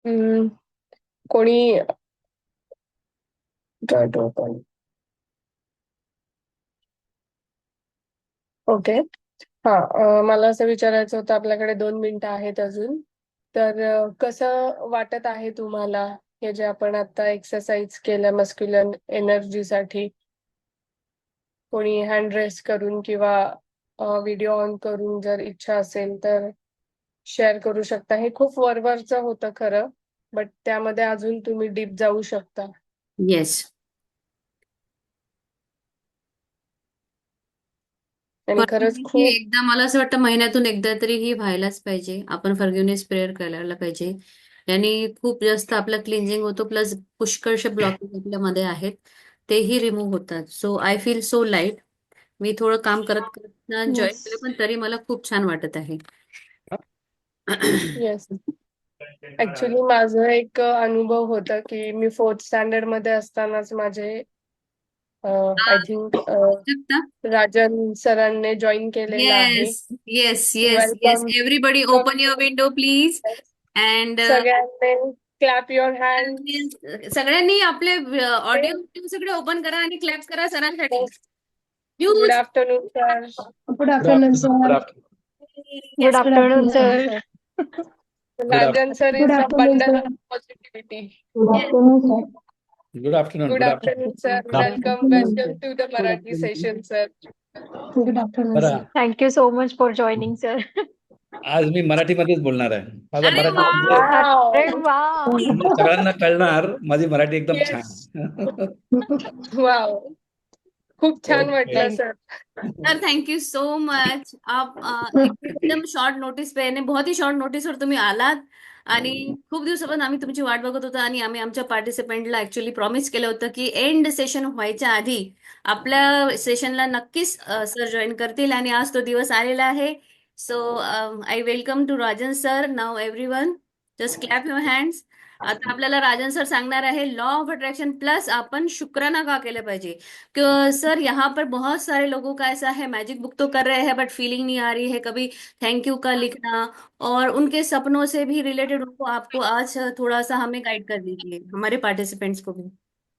हम्म, कोणी dot open. Okay. हा. मला असं विचारायचं होतं, आपल्याकडे 2 मिनिटं आहेत अजून. तर कसं वाटत आहे तुम्हाला हे जे आपण आता एक्सरसाइज केल्या मस्क्युलर एनर्जीसाठी? कोणी हँड रेस करून किंवा व्हिडिओ ऑन करून जर इच्छा असेल तर शेअर करू शकता. हे खूप वरवरचं होतं खरं, बट त्यामध्ये अजून तुम्ही डीप जाऊ शकता. येस. आणि खरंच ही खूप. एकदा मला असं वाटतं महिन्यातून एकदा तरी ही व्हायलाच पाहिजे. आपण फॉरगिवनेस प्रेयर करायला पाहिजे. याने खूप जास्त आपला क्लिन्झिंग होतो, प्लस पुष्कळशे ब्लॉकेज आपल्यामध्ये आहेत तेही रिमूव्ह होतात. सो आय फील सो लाईट. मी थोडं काम करत करत जॉईन येस. केलं, पण तरी मला खूप छान वाटत आहे. येस. ऍक्च्युली माझं एक अनुभव होता की मी 4th स्टँडर्ड मध्ये असतानाच माझे आय थिंक राजन सरांनी जॉईन केलेलं आहे. Yes, yes, yes, yes. Welcome. Everybody open your window please. And सगळ्यांनी क्लॅप युअर हँड. सगळ्यांनी आपले ऑडिओ सगळे ओपन करा आणि क्लॅप करा सरांसाठी. Good huge. Afternoon sir. Good Good afternoon, afternoon. Good sir. afternoon. Good Good afternoon, afternoon, sir. sir. Good Rajan afternoon. Sir Good is a afternoon, bundle sir. Of positivity. Good afternoon, sir. Good afternoon. Good Good afternoon. Afternoon sir. Good afternoon. Welcome welcome to the Marathi session sir. Good afternoon, बरं, sir. Thank you so much for joining, sir. आज मी मराठीमध्येच बोलणार आहे. माझा अरे मराठी वा. म्हणजे अरे वाव. वा. सगळ्यांना कळणार. माझी मराठी एकदम येस. छान. वाव. खूप छान ओके. वाटलं Thank sir. Sir thank you so much. आप एकदम शॉर्ट नोटीस पे यानी बहुत ही शॉर्ट नोटीसवर तुम्ही आलात आणि खूप दिवसापासून आम्ही तुमची वाट बघत होतो आणि आम्ही आमच्या पार्टिसिपेंटला ऍक्च्युली प्रॉमिस केलं होतं की एंड सेशन व्हायच्या आधी आपल्या सेशनला नक्कीच सर जॉईन करतील आणि आज तो दिवस आलेला आहे. So I welcome to Rajan sir. नाव everyone just clap your hands. आता आपल्याला राजन सर सांगणार आहे लॉ ऑफ अट्रैक्शन प्लस आपण शुक्राना का केलं पाहिजे. सर यहाँ पर बहुत सारे लोगों का ऐसा है, मैजिक बुक तो कर रहे हैं बट फीलिंग नहीं आ रही है, कभी थैंक यू का लिखना और उनके सपनों से भी रिलेटेड उनको आपको आज थोड़ा सा हमें गाइड कर दीजिए, हमारे पार्टिसिपेंट्स को भी.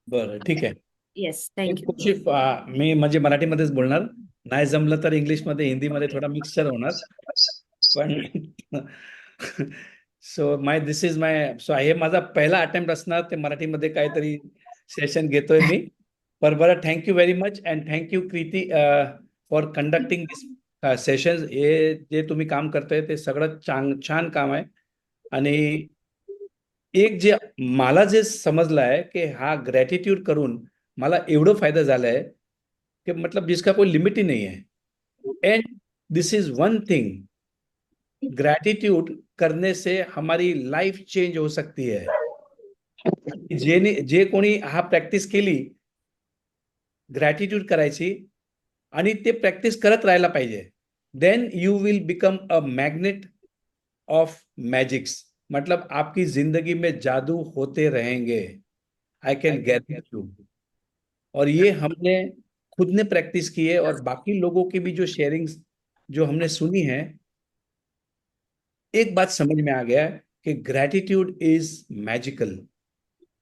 बरं, ठीक आहे. यस, एक थैंक यू. कोशिश मी म्हणजे मराठीमध्येच बोलणार. नाही जमलं तर इंग्लिशमध्ये, हिंदीमध्ये थोडा मिक्सचर होणार. पण हे माझा पहिला अटेम्प्ट असणार ते मराठीमध्ये काहीतरी सेशन घेतोय मी. बरं, thank you very much and thank you कृती फॉर कंडक्टिंग दिस सेशन. हे जे तुम्ही काम करताय ते सगळं छान काम आहे. आणि एक जे मला जे समजलं आहे की हा ग्रॅटिट्यूड करून मला एवढं फायदा झालाय कि मतलब जिसका कोई लिमिट ही नहीं है. And this is one thing, gratitude करने से हमारी लाइफ चेंज हो सकती है. जे कोणी हा प्रॅक्टिस केली ग्रॅटिट्यूड करायची आणि ते प्रॅक्टिस करत राहायला पाहिजे, then you will become a magnet of magics. मतलब आपकी जिंदगी में जादू होते रहेंगे. I can guarantee you. और ये हमने खुद ने प्रैक्टिस की है और बाकी लोगों की भी जो शेयरिंग्स जो हमने सुनी है, एक बात समझ में आ गया है कि ग्रैटिट्यूड इज मैजिकल.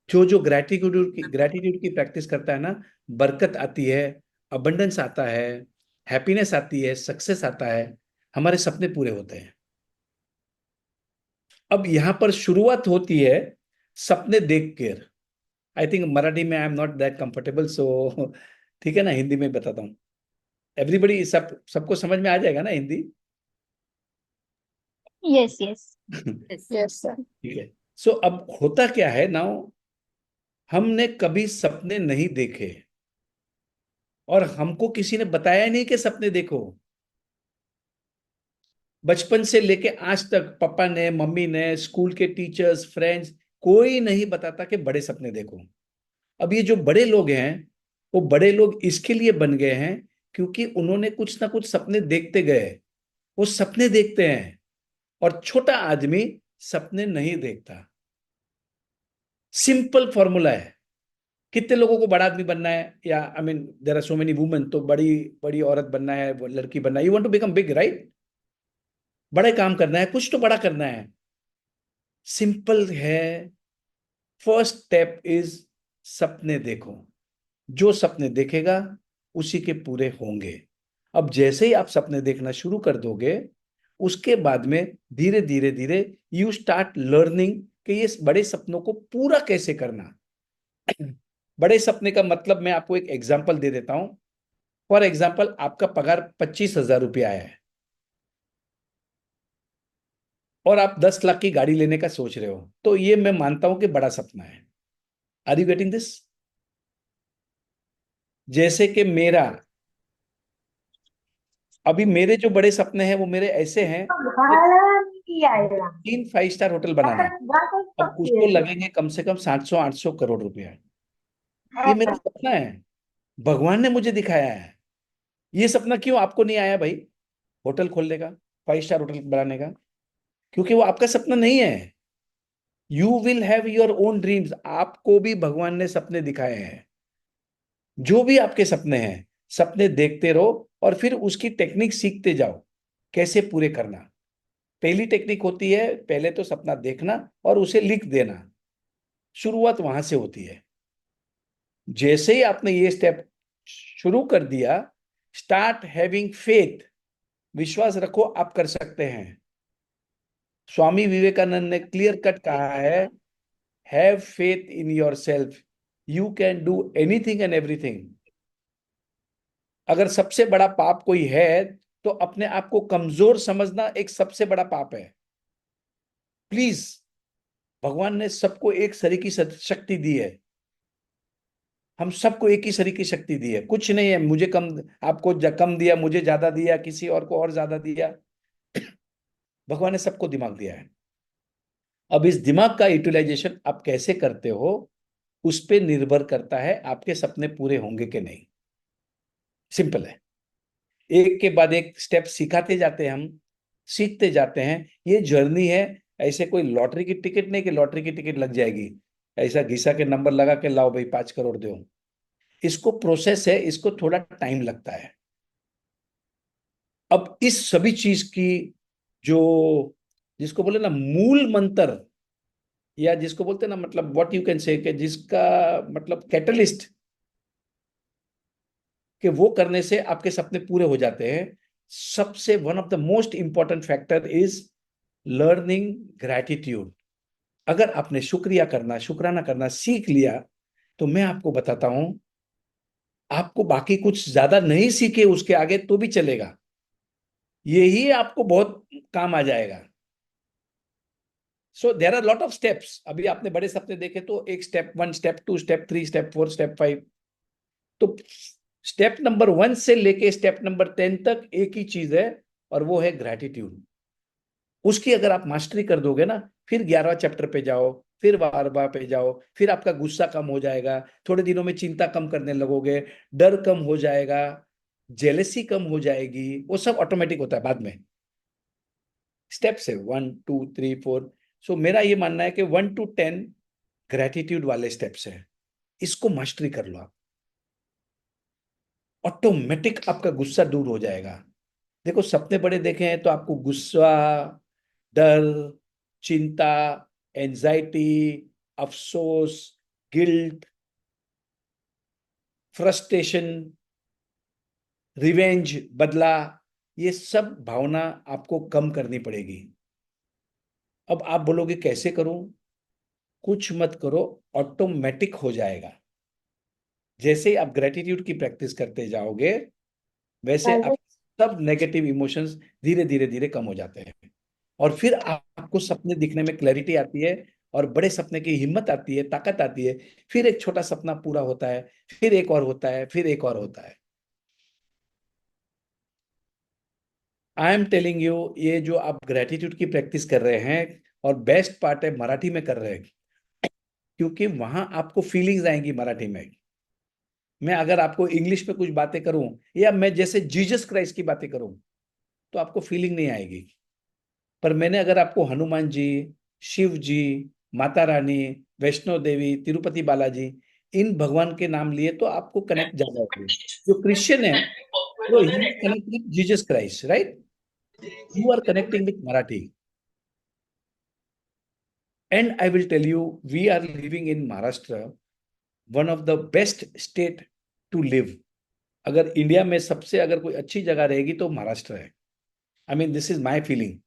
जो ग्रैटिट्यूड की प्रैक्टिस करता है ना, बरकत आती है, अबंडेंस आता है, हैप्पीनेस आती है, सक्सेस आता है, हमारे सपने पूरे होते हैं. अब यहां पर शुरुआत होती है सपने देख कर. आई थिंक मराठी में I am not that comfortable, so ठीक है ना, हिंदी में बताता हूँ. एवरीबडी सबको समझ में आ जाएगा ना Hindi? Yes, yes. Yes. Yes sir. ठीक है. सो अब होता क्या है नाउ, हमने कभी सपने नहीं देखे और हमको किसी ने बताया नहीं कि सपने देखो. बचपन से लेके आज तक पापा ने, मम्मी ने, स्कूल के टीचर्स, फ्रेंड्स, कोई नहीं बताता कि बड़े सपने देखो. अब ये जो बड़े लोग हैं, वो बड़े लोग इसके लिए बन गए हैं क्योंकि उन्होंने कुछ ना कुछ सपने देखते गए. वो सपने देखते हैं और छोटा आदमी सपने नहीं देखता. सिंपल फॉर्मूला है. कितने लोगों को बड़ा आदमी बनना है, या I mean there are so many women, तो बड़ी बड़ी औरत बनना है, लड़की बनना है, you want to become big, right? बड़े काम करना है, कुछ तो बड़ा करना है. सिंपल है। फर्स्ट स्टेप इज सपने देखो। जो सपने देखेगा उसी के पूरे होंगे। अब जैसे ही आप सपने देखना शुरू कर दोगे, उसके बाद में धीरे धीरे धीरे यू स्टार्ट लर्निंग कि ये बड़े सपनों को पूरा कैसे करना। बड़े सपने का मतलब मैं आपको एक एग्जांपल दे देता हूं। फॉर एग्जांपल, आपका पगार 25,000 रुपया आया है और आप 10 लाख की गाड़ी लेने का सोच रहे हो, तो ये मैं मानता हूं कि बड़ा सपना है। Are you getting this? जैसे कि मेरा अभी मेरे जो बड़े सपने हैं वो मेरे ऐसे हैं कि 3 5 स्टार होटल बनाना है। अब उसको लगेंगे कम से कम 700 800 करोड़ रुपया। ये मेरा सपना है, भगवान ने मुझे दिखाया है। ये सपना क्यों आपको नहीं आया भाई, होटल खोलने का, 5 स्टार होटल बनाने का? क्योंकि वो आपका सपना नहीं है। You will have your own dreams. आपको भी भगवान ने सपने दिखाए हैं। जो भी आपके सपने हैं, सपने देखते रहो और फिर उसकी टेक्निक सीखते जाओ कैसे पूरे करना। पहली टेक्निक होती है, पहले तो सपना देखना और उसे लिख देना। शुरुआत वहां से होती है। जैसे ही आपने ये स्टेप शुरू कर दिया, स्टार्ट हैविंग फेथ। विश्वास रखो, आप कर सकते हैं। स्वामी विवेकानंद ने क्लियर कट कहा है, have faith in your self, you can do anything and everything. अगर सबसे बड़ा पाप कोई है तो अपने आप को कमजोर समझना एक सबसे बड़ा पाप है। प्लीज, भगवान ने सबको एक सरी की शक्ति दी है। हम सबको एक ही सरी की शक्ति दी है। कुछ नहीं है मुझे कम, आपको कम दिया, मुझे ज्यादा दिया, किसी और को और ज्यादा दिया। भगवान ने सबको दिमाग दिया है। अब इस दिमाग का यूटिलाइजेशन आप कैसे करते हो, उस पे निर्भर करता है आपके सपने पूरे होंगे कि नहीं। सिंपल है। एक के बाद एक स्टेप सिखाते जाते हैं, हम सीखते जाते हैं। ये जर्नी है। ऐसे कोई लॉटरी की टिकट नहीं कि लॉटरी की टिकट लग जाएगी, ऐसा घिसा के नंबर लगा के लाओ भाई 5 करोड़ दो। इसको प्रोसेस है, इसको थोड़ा टाइम लगता है। अब इस सभी चीज की जो, जिसको बोले ना मूल मंत्र, या जिसको बोलते हैं ना, मतलब व्हाट यू कैन से, जिसका मतलब कैटलिस्ट, कि वो करने से आपके सपने पूरे हो जाते हैं। सबसे one of the most important factor is learning gratitude. अगर आपने शुक्रिया करना, शुक्राना करना सीख लिया, तो मैं आपको बताता हूं, आपको बाकी कुछ ज्यादा नहीं सीखे उसके आगे तो भी चलेगा। यही आपको बहुत काम आ जाएगा। So there are lot of steps. अभी आपने बड़े सपने देखे तो एक step 1, step 2, step 3, step 4, step 5। तो स्टेप नंबर 1 से लेके स्टेप नंबर 10 तक एक ही चीज है, और वो है ग्रैटिट्यूड। उसकी अगर आप मास्टरी कर दोगे ना, फिर 11वां चैप्टर पे जाओ, फिर 12वां पे जाओ, फिर आपका गुस्सा कम हो जाएगा। थोड़े दिनों में चिंता कम करने लगोगे, डर कम हो जाएगा, जेलेसी कम हो जाएगी। वो सब ऑटोमेटिक होता है बाद में। स्टेप्स है 1 2 3 4। सो मेरा ये मानना है कि 1 to 10 ग्रेटिट्यूड वाले स्टेप्स है। इसको मास्टरी कर लो आप, ऑटोमेटिक आपका गुस्सा दूर हो जाएगा। देखो, सपने बड़े देखे हैं तो आपको गुस्सा, डर, चिंता, एंजाइटी, अफसोस, गिल्ट, फ्रस्ट्रेशन, रिवेंज, बदला, ये सब भावना आपको कम करनी पड़ेगी। अब आप बोलोगे कैसे करूं? कुछ मत करो, ऑटोमेटिक हो जाएगा। जैसे ही आप ग्रेटिट्यूड की प्रैक्टिस करते जाओगे, वैसे आप सब नेगेटिव इमोशंस धीरे धीरे धीरे कम हो जाते हैं। और फिर आपको सपने दिखने में क्लैरिटी आती है, और बड़े सपने की हिम्मत आती है, ताकत आती है। फिर एक छोटा सपना पूरा होता है, फिर एक और होता है, फिर एक और होता है। आई एम टेलिंग यू, ये जो आप ग्रेटिट्यूड की प्रैक्टिस कर रहे हैं, और बेस्ट पार्ट है मराठी में कर रहे हैं, क्योंकि वहां आपको फीलिंग्स आएंगी मराठी में। मैं अगर आपको इंग्लिश में कुछ बातें करूं, या मैं जैसे जीसस क्राइस्ट की बातें करूं, तो आपको फीलिंग नहीं आएगी। पर मैंने अगर आपको हनुमान जी, शिव जी, माता रानी, वैष्णो देवी, तिरुपति बालाजी, इन भगवान के नाम लिए तो आपको कनेक्ट ज्यादा होगी। जो क्रिश्चियन है वो ही connect with Jesus Christ, right? You are connecting with Marathi. And I will tell you, we are living in Maharashtra, one of the best state to live. अगर इंडिया में सबसे अगर कोई अच्छी जगह रहेगी तो महाराष्ट्र है. I mean this is my feeling.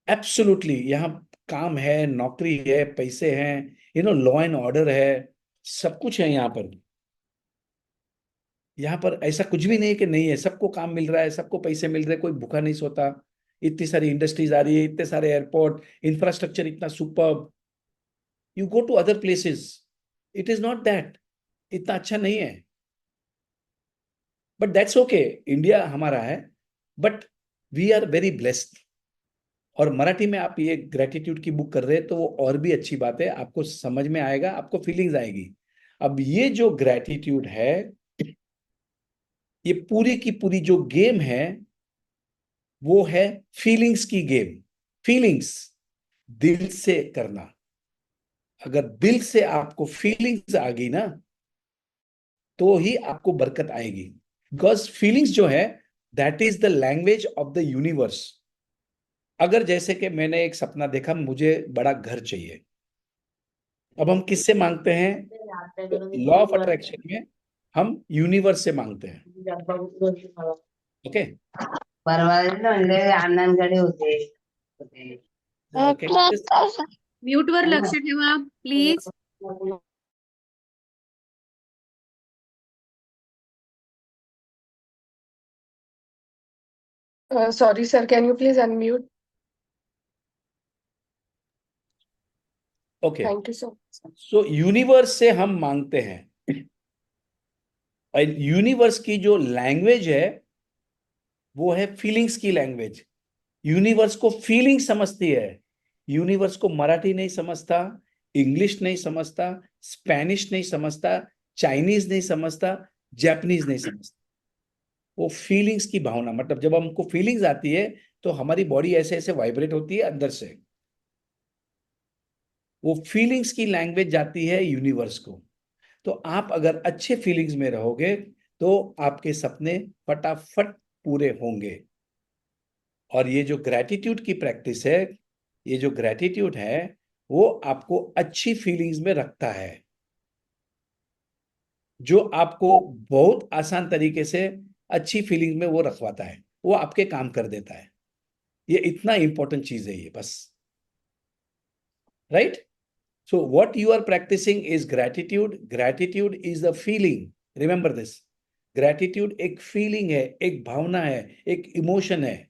Absolutely यहाँ काम है, नौकरी है, पैसे हैं, लॉ एंड ऑर्डर है, सब कुछ है यहाँ पर. यहाँ पर ऐसा कुछ भी नहीं कि नहीं है. सबको काम मिल रहा है, सबको पैसे मिल रहे हैं, कोई भूखा नहीं सोता. इतनी सारी इंडस्ट्रीज आ रही है, इतने सारे एयरपोर्ट, इंफ्रास्ट्रक्चर इतना superb. You go to other places, it is not that. इतना अच्छा नहीं है. But that's okay. इंडिया हमारा है, but we are very blessed. और मराठी में आप ये ग्रेटिट्यूड की बुक कर रहे हैं तो वो और भी अच्छी बात है. आपको समझ में आएगा, आपको फीलिंग्स आएगी. अब ये जो ग्रेटिट्यूड है, ये पूरी की पूरी जो गेम है वो है फीलिंग्स की गेम. फीलिंग्स दिल से करना. अगर दिल से आपको फीलिंग्स आ गई ना तो ही आपको बरकत आएगी. बिकॉज फीलिंग्स जो है that is the language of the universe. अगर जैसे कि मैंने एक सपना देखा, मुझे बड़ा घर चाहिए. अब हम किससे मांगते हैं? लॉ ऑफ अट्रैक्शन में हम यूनिवर्स से मांगते हैं. ओके. परवा अण्णांकडे होते ओके. म्यूट वर लक्ष ठेवा please. Sorry, sir. Can you please unmute? Okay. Thank you so much. So universe से हम मांगते हैं. और यूनिवर्स की जो लैंग्वेज है वो है फीलिंग्स की लैंग्वेज. यूनिवर्स को फीलिंग समझती है. यूनिवर्स को मराठी नहीं समझता, इंग्लिश नहीं समझता, स्पेनिश नहीं समझता, चाइनीज नहीं समझता, जापानीज नहीं समझता. वो फीलिंग्स की भावना, मतलब जब हमको फीलिंग्स आती है तो हमारी बॉडी ऐसे ऐसे वाइब्रेट होती है अंदर से. वो फीलिंग्स की लैंग्वेज जाती है यूनिवर्स को. तो आप अगर अच्छे फीलिंग्स में रहोगे तो आपके सपने फटाफट पूरे होंगे. और ये जो ग्रैटिट्यूड की प्रैक्टिस है, ये जो ग्रैटिट्यूड है वो आपको अच्छी फीलिंग्स में रखता है, जो आपको बहुत आसान तरीके से अच्छी फीलिंग में वो रखवाता है. वो आपके काम कर देता है. ये इतना इंपॉर्टेंट चीज है ये, बस. Right. So what you are practicing is gratitude. Gratitude is a feeling. Remember this. Gratitude एक feeling है, एक भावना है, एक इमोशन है.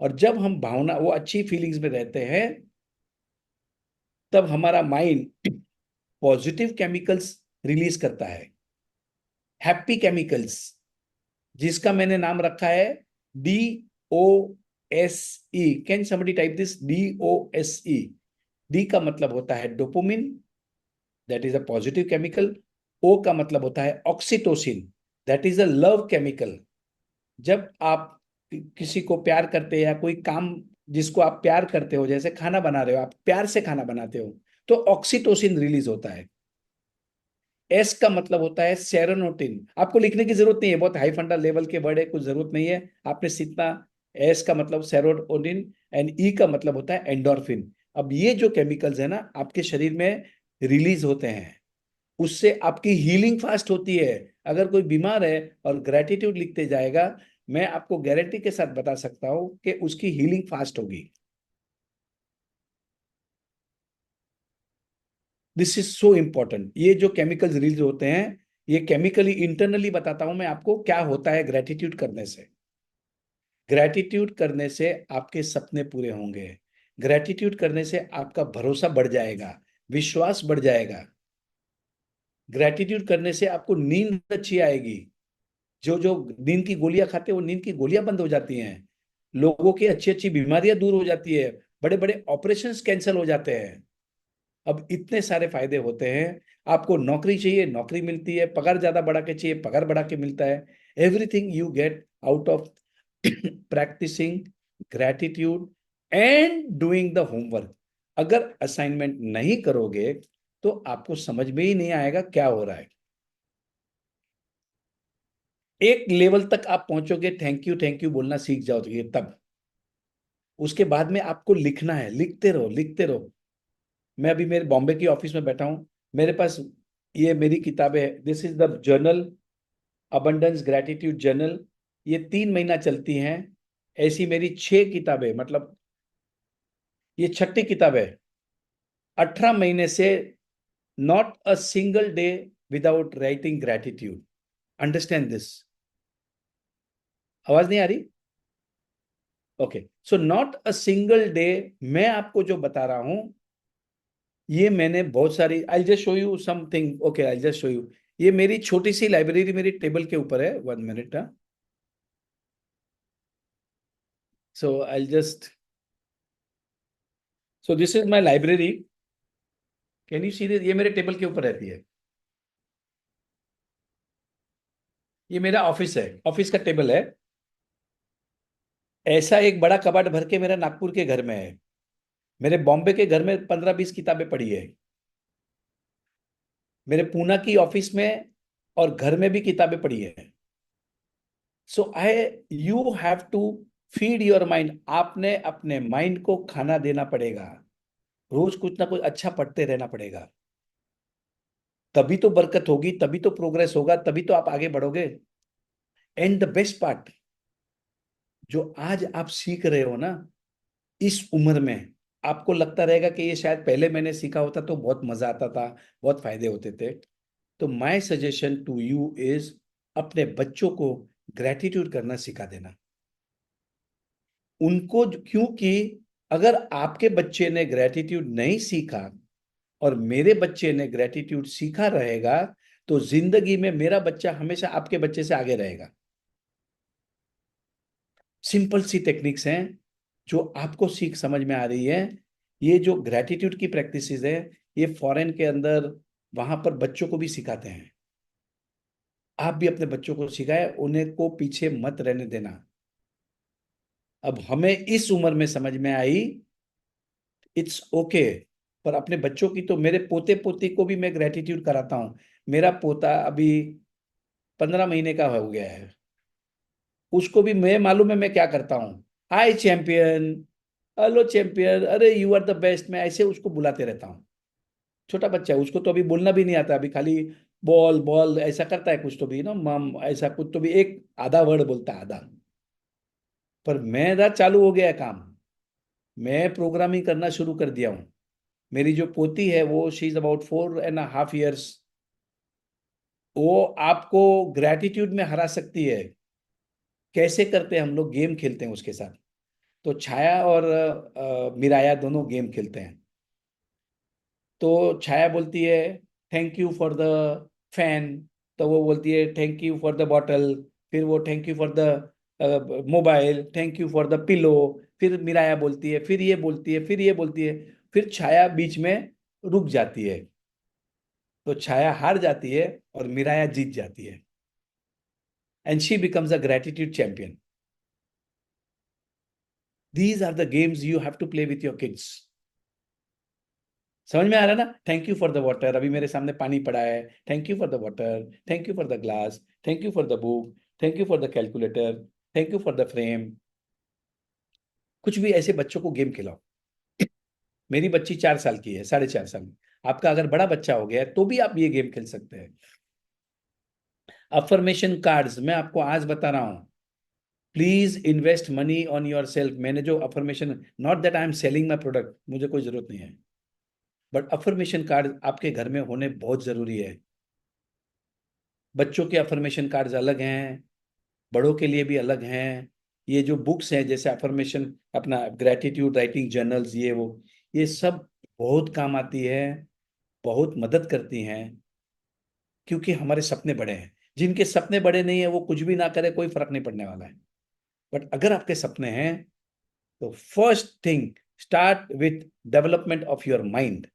और जब हम भावना, वो अच्छी फीलिंग्स में रहते हैं, तब हमारा माइंड पॉजिटिव केमिकल्स रिलीज करता है, हैप्पी केमिकल्स, जिसका मैंने नाम रखा है DOSE. Can somebody type this? DOSE. D का मतलब होता है dopamine, that is a positive chemical. O का मतलब होता है oxytocin, that is a love chemical. जब आप किसी को प्यार करते हैं या कोई काम जिसको आप प्यार करते हो, जैसे खाना बना रहे हो, आप प्यार से खाना बनाते हो, तो ऑक्सीटोसिन रिलीज होता है. एस का मतलब होता है सेरोटोनिन. आपको लिखने की जरूरत नहीं है, बहुत हाई फंडा लेवल के वर्ड है, कुछ जरूरत नहीं है, आपने सीखना. एस का मतलब सेरोटोनिन एंड ई का मतलब होता है एंडोर्फिन. अब ये जो केमिकल्स है ना आपके शरीर में रिलीज होते हैं, उससे आपकी हीलिंग फास्ट होती है. अगर कोई बीमार है और ग्रेटिट्यूड लिखते जाएगा, मैं आपको गारंटी के साथ बता सकता हूं कि उसकी हीलिंग फास्ट होगी. This is so important. ये जो केमिकल्स रिलीज होते हैं, ये केमिकली इंटरनली बताता हूं मैं आपको क्या होता है ग्रेटिट्यूड करने से. ग्रेटिट्यूड करने से आपके सपने पूरे होंगे. ग्रेटिट्यूड करने से आपका भरोसा बढ़ जाएगा, विश्वास बढ़ जाएगा. ग्रेटिट्यूड करने से आपको नींद अच्छी आएगी. जो जो नींद की गोलियां खाते हैं वो नींद की गोलियां बंद हो जाती हैं. लोगों की अच्छी अच्छी बीमारियां दूर हो जाती है. बड़े बड़े ऑपरेशंस कैंसिल हो जाते हैं. अब इतने सारे फायदे होते हैं. आपको नौकरी चाहिए, नौकरी मिलती है. पगार ज्यादा बढ़ा के चाहिए, पगार बढ़ा के मिलता है. Everything you get out of practising gratitude and doing the homework. अगर असाइनमेंट नहीं करोगे तो आपको समझ में ही नहीं आएगा क्या हो रहा है. एक लेवल तक आप पहुंचोगे, थैंक यू बोलना सीख जाओगे तब. उसके बाद में आपको लिखना है, लिखते रहो लिखते रहो। मैं अभी मेरे बॉम्बे की ऑफिस में बैठा हूँ, मेरे पास ये मेरी किताबें है, this is the journal, abundance gratitude journal. ये 3 महीना चलती हैं। ऐसी मेरी 6 किताबें, मतलब ये छठी किताब है। 18 महीने से not a single day without writing gratitude. Understand this. आवाज नहीं आ रही? Okay, so not a single day. मैं आपको जो बता रहा हूं, ये मैंने बहुत सारी, I just show you something. Okay, I just show you. ये मेरी छोटी सी लाइब्रेरी मेरी टेबल के ऊपर है। 1 minute. So I just, so this is my library. Can you see this? ये मेरे टेबल के ऊपर रहती है। ये मेरा ऑफिस है, ऑफिस का टेबल है। ऐसा एक बड़ा कबाड़ भर के मेरा नागपुर के घर में है। मेरे बॉम्बे के घर में 15-20 किताबें पड़ी है। मेरे पूना की ऑफिस में और घर में भी किताबें पड़ी है। So I, you have to feed your mind. आपने अपने माइंड को खाना देना पड़ेगा। रोज कुछ ना कुछ अच्छा पढ़ते रहना पड़ेगा। तभी तो बरकत होगी, तभी तो प्रोग्रेस होगा, तभी तो आप आगे बढ़ोगे। एंड द बेस्ट पार्ट, जो आज आप सीख रहे हो ना, इस उम्र में आपको लगता रहेगा कि ये शायद पहले मैंने सीखा होता तो बहुत मजा आता था, बहुत फायदे होते थे। तो my suggestion to you is, अपने बच्चों को ग्रेटिट्यूड करना सिखा देना उनको। क्योंकि अगर आपके बच्चे ने ग्रेटिट्यूड नहीं सीखा और मेरे बच्चे ने ग्रेटिट्यूड सीखा रहेगा, तो जिंदगी में मेरा बच्चा हमेशा आपके बच्चे से आगे रहेगा। सिंपल सी टेक्निक्स हैं जो आपको सीख समझ में आ रही है। ये जो ग्रेटिट्यूड की प्रैक्टिसेस है, ये फॉरेन के अंदर वहां पर बच्चों को भी सिखाते हैं। आप भी अपने बच्चों को सिखाए, उन्हें को पीछे मत रहने देना। अब हमें इस उम्र में समझ में आई, इट्स ओके। पर अपने बच्चों की तो, मेरे पोते पोती को भी मैं ग्रेटिट्यूड कराता हूँ। मेरा पोता अभी 15 महीने का हो गया है। उसको भी मैं मालूम है मैं क्या करता हूँ। हाय चैंपियन, हेलो चैंपियन, अरे यू आर द बेस्ट, मैं ऐसे उसको बुलाते रहता हूँ। छोटा बच्चा है, उसको तो अभी बोलना भी नहीं आता, अभी खाली बॉल बॉल ऐसा करता है कुछ तो भी ना, मम ऐसा कुछ तो भी, एक आधा वर्ड बोलता है, आधा। पर मेरा चालू हो गया है काम। मैं प्रोग्रामिंग करना शुरू कर दिया हूँ। मेरी जो पोती है वो, शी इज अबाउट 4.5 years। वो आपको ग्रेटिट्यूड में हरा सकती है। कैसे करते हैं हम लोग? गेम खेलते हैं उसके साथ। तो छाया और मिराया दोनों गेम खेलते हैं। तो छाया बोलती है thank you for the fan, तो वो बोलती है thank you for the bottle. फिर वो thank you for the mobile, thank you for the pillow. फिर मिराया बोलती है, फिर ये बोलती है, फिर ये बोलती है। फिर छाया बीच में रुक जाती है। तो छाया हार जाती है और मिराया जीत जाती है। And she becomes a gratitude champion. These are the games you have to play with your kids. समझ में आ रहा है ना? Thank you for the water, अभी मेरे सामने पानी पड़ा है, thank you for the water, thank you for the glass, thank you for the book, thank you for the calculator, thank you for the frame. कुछ भी ऐसे बच्चों को गेम खिलाओ। मेरी बच्ची 4 साल की है, 4.5 साल की। आपका अगर बड़ा बच्चा हो गया है तो भी आप ये गेम खेल सकते हैं। अफर्मेशन कार्ड्स मैं आपको आज बता रहा हूं। Please invest money on your self. मैंने जो affirmation, not that I am selling my product, मुझे कोई जरूरत नहीं है, बट अफर्मेशन कार्ड आपके घर में होने बहुत जरूरी है। बच्चों के अफर्मेशन कार्ड्स अलग हैं, बड़ों के लिए भी अलग हैं। ये जो बुक्स हैं जैसे अफर्मेशन, अपना ग्रेटिट्यूड राइटिंग जर्नल्स, ये वो, ये सब बहुत काम आती है, बहुत मदद करती हैं। क्योंकि हमारे सपने बड़े हैं। जिनके सपने बड़े नहीं है वो कुछ भी ना करे, कोई फर्क नहीं पड़ने वाला है। बट अगर आपके सपने हैं, तो first thing, start with development of your mind.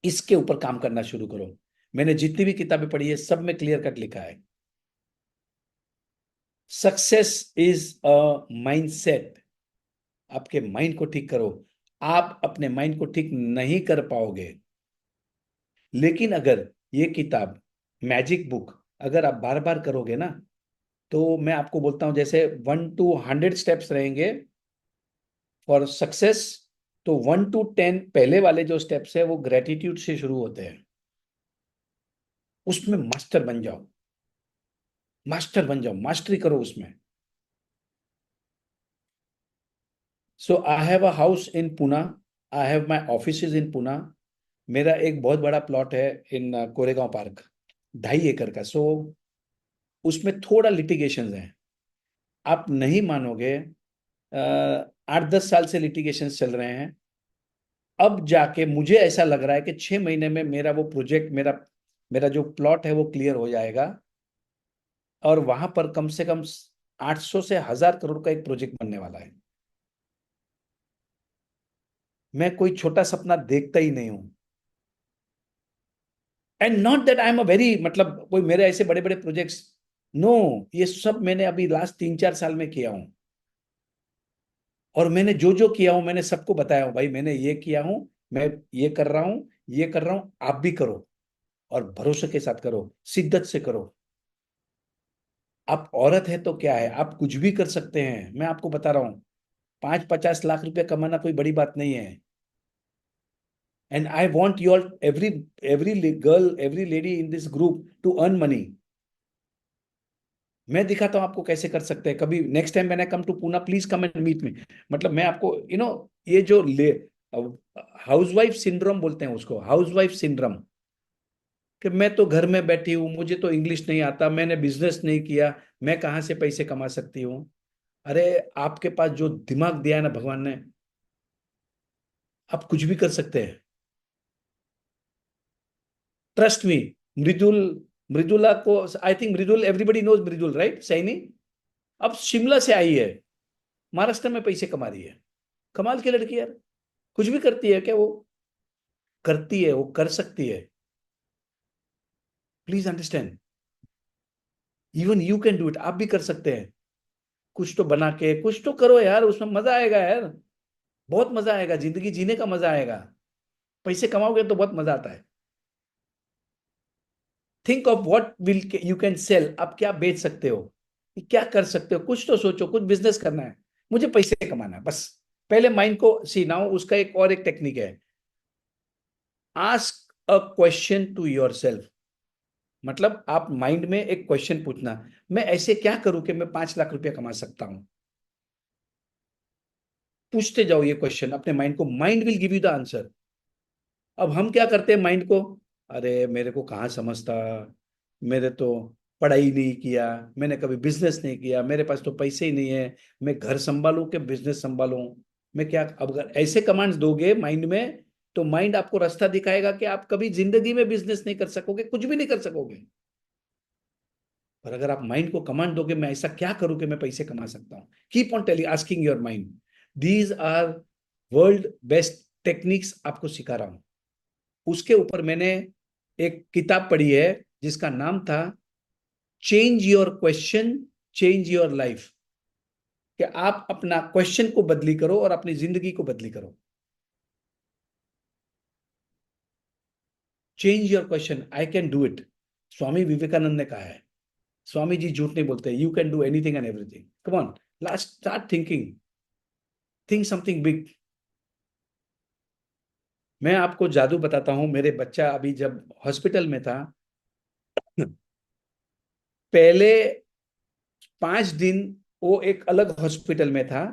इसके ऊपर काम करना शुरू करो। मैंने जितनी भी किताबें पढ़ी है सब में क्लियर कट लिखा है, सक्सेस इज अ माइंडसेट। आपके माइंड को ठीक करो। आप अपने माइंड को ठीक नहीं कर पाओगे। लेकिन अगर ये किताब, मैजिक बुक, अगर आप बार बार करोगे ना, तो मैं आपको बोलता हूं जैसे 1 to 100 स्टेप्स रहेंगे, फॉर सक्सेस, तो 1 to 10 पहले वाले जो स्टेप्स है वो ग्रेटिट्यूड से शुरू होते हैं। उसमें मास्टर बन जाओ, मास्टर बन जाओ, मास्टरी करो उसमें। So I have a house in Pune, I have my offices in Pune. मेरा एक बहुत बड़ा प्लॉट है इन कोरेगांव पार्क, 2.5 एकड़ का। सो उसमें थोड़ा लिटिगेशन है, आप नहीं मानोगे, 8-10 साल से लिटिगेशन चल रहे हैं। अब जाके मुझे ऐसा लग रहा है कि 6 महीने में मेरा वो प्रोजेक्ट, मेरा मेरा जो प्लॉट है वो क्लियर हो जाएगा, और वहां पर कम से कम 800 से 1000 करोड़ का एक प्रोजेक्ट बनने वाला है। मैं कोई छोटा सपना देखता ही नहीं हूं। And not that I am a very, मतलब कोई मेरे ऐसे बड़े बड़े प्रोजेक्ट्स, नो, ये सब मैंने अभी लास्ट 3-4 साल में किया हूं। और मैंने जो जो किया हूं मैंने सबको बताया हूं, भाई मैंने ये किया हूं, मैं ये कर रहा हूं, ये कर रहा हूं, आप भी करो। और भरोसे के साथ करो, शिद्दत से करो। आप औरत है तो क्या है, आप कुछ भी कर सकते हैं। मैं आपको बता रहा हूं, 5-50 लाख रुपए कमाना कोई बड़ी बात नहीं है। And I want your every girl, every lady in this group to earn money. मैं दिखाता हूं आपको कैसे कर सकते हैं। कभी next time when I come to Poona, please come and meet me. मतलब मैं आपको ये जो हाउसवाइफ सिंड्रोम बोलते हैं उसको, हाउसवाइफ सिंड्रोम, कि मैं तो घर में बैठी हूँ, मुझे तो इंग्लिश नहीं आता, मैंने बिजनेस नहीं किया, मैं कहाँ से पैसे कमा सकती हूँ। अरे आपके पास जो दिमाग दिया है ना भगवान ने, आप कुछ भी कर सकते हैं। Trust me. मृदुल, मृदुला को, I think Mridul, everybody knows Mridul, right? Saini अब शिमला से आई है, महाराष्ट्र में पैसे कमा रही है। कमाल की लड़की यार। कुछ भी करती है क्या? वो करती है, वो कर सकती है। Please understand, even you can do it. आप भी कर सकते हैं। कुछ तो बना के कुछ तो करो यार, उसमें मजा आएगा यार, बहुत मजा आएगा। जिंदगी जीने का मजा आएगा। पैसे कमाओगे तो बहुत मजा आता है। Think of what will you can sell. आप क्या बेच सकते हो, क्या कर सकते हो, कुछ तो सोचो। कुछ बिजनेस करना है, मुझे पैसे कमाना है बस। पहले माइंड को सी नाउ। उसका एक और एक टेक्निक है, ask a question to your self. मतलब आप माइंड में एक क्वेश्चन पूछना, मैं ऐसे क्या करूं कि मैं 5 लाख रुपया कमा सकता हूं। पूछते जाओ ये क्वेश्चन अपने माइंड को, mind will give you the answer. अब हम क्या करते हैं माइंड को, अरे मेरे को कहाँ समझता, मेरे तो पढ़ाई नहीं किया, मैंने कभी बिजनेस नहीं किया, मेरे पास तो पैसे ही नहीं है, मैं घर संभालूं कि बिजनेस संभालूं, मैं क्या। अब अगर ऐसे कमांड्स दोगे माइंड में, तो माइंड आपको रास्ता दिखाएगा कि आप कभी जिंदगी में बिजनेस नहीं कर सकोगे, कुछ भी नहीं कर सकोगे। पर अगर आप माइंड को कमांड दोगे, मैं ऐसा क्या करूं कि मैं पैसे कमा सकता हूं, keep on telling, asking your mind. These are world best techniques आपको सिखा रहा हूं। उसके ऊपर मैंने एक किताब पढ़ी है जिसका नाम था change your question, change your life. कि आप अपना क्वेश्चन को बदली करो और अपनी जिंदगी को बदली करो। Change your question, I can do it. Swami Vivekananda ने कहा है। स्वामी जी झूठ नहीं बोलते, you can do anything and everything. Come on, last start thinking, think something big. मैं आपको जादू बताता हूं। मेरे बच्चा अभी जब हॉस्पिटल में था, पहले 5 दिन वो एक अलग हॉस्पिटल में था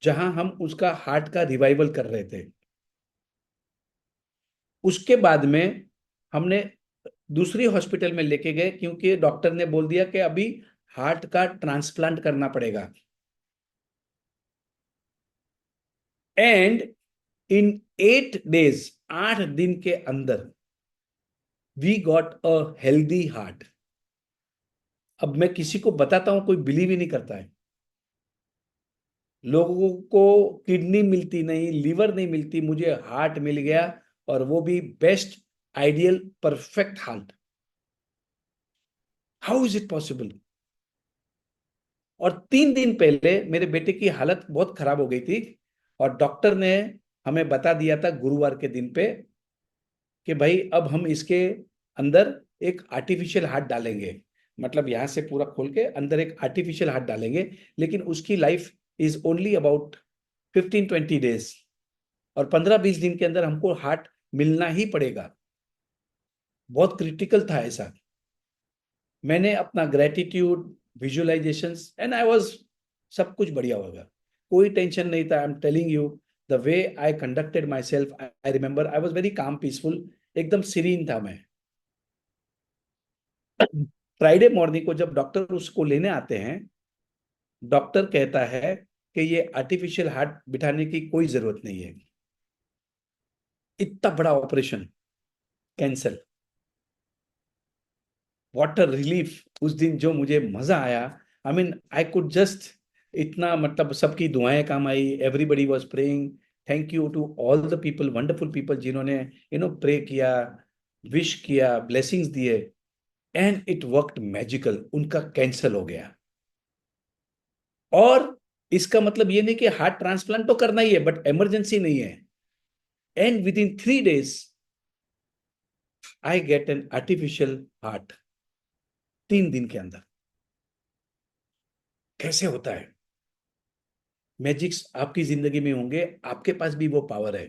जहां हम उसका हार्ट का रिवाइवल कर रहे थे। उसके बाद में हमने दूसरी हॉस्पिटल में लेके गए, क्योंकि डॉक्टर ने बोल दिया कि अभी हार्ट का ट्रांसप्लांट करना पड़ेगा। एंड इन 8 डेज, 8 दिन के अंदर we got a healthy heart. अब मैं किसी को बताता हूं, कोई बिलीव ही नहीं करता है। लोगों को किडनी मिलती नहीं, लीवर नहीं मिलती, मुझे हार्ट मिल गया, और वो भी best, ideal, perfect heart. How is it possible? और 3 दिन पहले मेरे बेटे की हालत बहुत खराब हो गई थी, और डॉक्टर ने हमें बता दिया था गुरुवार के दिन पे कि भाई अब हम इसके अंदर एक आर्टिफिशियल हार्ट डालेंगे। मतलब यहां से पूरा खोल के अंदर एक आर्टिफिशियल हार्ट डालेंगे, लेकिन उसकी life is only about 15-20 days, और 15-20 दिन के अंदर हमको हार्ट मिलना ही पड़ेगा। बहुत क्रिटिकल था ऐसा। मैंने अपना gratitude, visualisations, and I was, सब कुछ बढ़िया होगा, कोई टेंशन नहीं था। I am telling you, the way I conducted my self, I remember I was very calm, peaceful, एकदम सीरीन था मैं। फ्राइडे मॉर्निंग को जब डॉक्टर उसको लेने आते हैं, डॉक्टर कहता है कि ये आर्टिफिशियल हार्ट बिठाने की कोई जरूरत नहीं है। इतना बड़ा ऑपरेशन कैंसल, वाटर रिलीफ। उस दिन जो मुझे मजा आया, I mean I could just, इतना मतलब सबकी दुआएं काम आई, everybody was praying. Thank you to all the people, wonderful people, जिन्होंने प्रे किया, विश किया, ब्लेसिंग्स दिए, एंड इट वर्कड मैजिकल। उनका कैंसल हो गया। और इसका मतलब ये नहीं कि हार्ट ट्रांसप्लांट तो करना ही है, बट इमरजेंसी नहीं है। And with in 3 days I get an artificial heart, 3 दिन के अंदर। कैसे होता है? मैजिक्स आपकी जिंदगी में होंगे, आपके पास भी वो पावर है।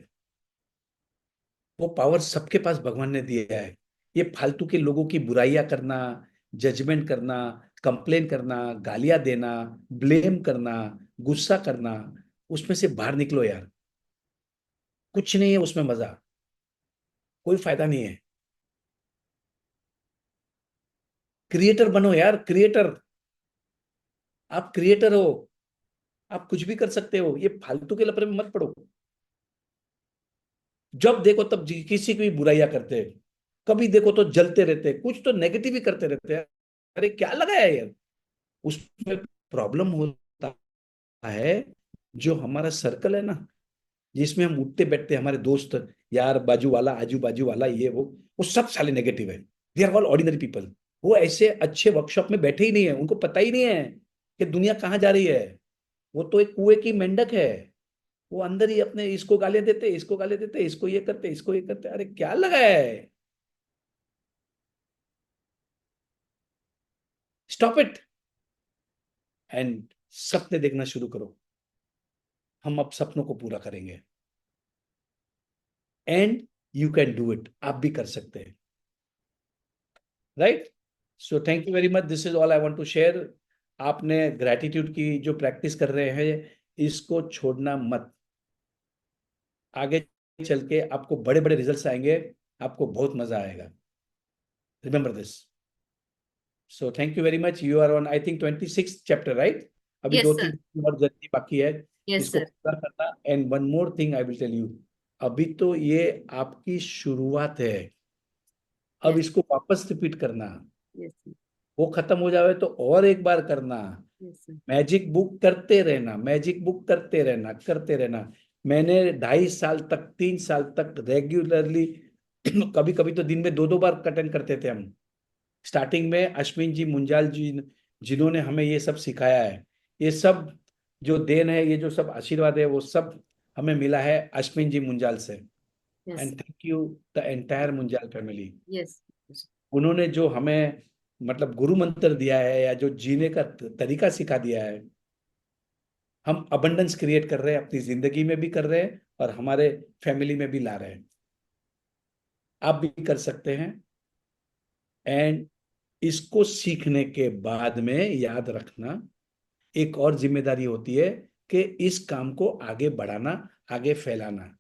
वो पावर सबके पास भगवान ने दिया है। ये फालतू के लोगों की बुराइयां करना, जजमेंट करना, कंप्लेन करना, गालियां देना, ब्लेम करना, गुस्सा करना, उसमें से बाहर निकलो यार। कुछ नहीं है उसमें मजा, कोई फायदा नहीं है। क्रिएटर बनो यार, क्रिएटर। आप क्रिएटर हो, आप कुछ भी कर सकते हो। ये फालतू के लफड़े में मत पड़ो। जब देखो तब किसी की भी बुराइयां करते हैं, कभी देखो तो जलते रहते हैं, कुछ तो नेगेटिव ही करते रहते हैं। अरे क्या लगा है यार? उसमें प्रॉब्लम होता है जो हमारा सर्कल है ना, जिसमें हम उठते बैठते हैं, हमारे दोस्त यार, बाजू वाला, आजू बाजू वाला, ये वो सब साले नेगेटिव है। They are all ordinary people. वो ऐसे अच्छे वर्कशॉप में बैठे ही नहीं है, उनको पता ही नहीं है कि दुनिया कहाँ जा रही है। वो तो एक कुएं की मेंढक है। वो अंदर ही अपने, इसको गालियां देते, इसको गालियां देते, इसको ये करते, इसको ये करते। अरे क्या लगा है? स्टॉप इट एंड सपने देखना शुरू करो। हम अब सपनों को पूरा करेंगे, and you can do it. आप भी कर सकते हैं, right? So thank you very much, this is all I want to share. आपने ग्रैटिट्यूड की जो प्रैक्टिस कर रहे हैं, इसको छोड़ना मत। आगे चल के आपको बड़े बड़े रिजल्ट्स आएंगे, आपको बहुत मजा आएगा। Remember this. So thank you very much. You are on, I think, 26 chapter, right? अभी यस दो सर। तीन और जल्दी बाकी है, यस इसको सर। पूरा करना। And one more thing I will tell you, अभी तो ये आपकी शुरुआत है। अब यस। इसको वापस रिपीट करना। यस। वो खत्म हो जावे तो और एक बार करना। Yes sir. मैजिक बुक करते रहना, मैजिक बुक करते रहना, करते रहना। मैंने 2.5 साल तक, 3 साल तक रेगुलरली कभी कभी तो दिन में 2-2 बार अटेंड करते थे हम। स्टार्टिंग में अश्विन जी, मुंजाल जी, जिन्होंने हमें ये सब सिखाया है, ये सब जो देन है, ये जो सब आशीर्वाद है, वो सब हमें मिला है अश्विन जी, मुंजाल से। Yes. And thank you the entire Munjal family. Yes. उन्होंने जो हमें मतलब गुरु मंत्र दिया है, या जो जीने का तरीका सिखा दिया है, हम अबंडेंस क्रिएट कर रहे हैं, अपनी जिंदगी में भी कर रहे हैं, और हमारे फैमिली में भी ला रहे हैं। आप भी कर सकते हैं। एंड इसको सीखने के बाद में याद रखना, एक और जिम्मेदारी होती है कि इस काम को आगे बढ़ाना, आगे फैलाना।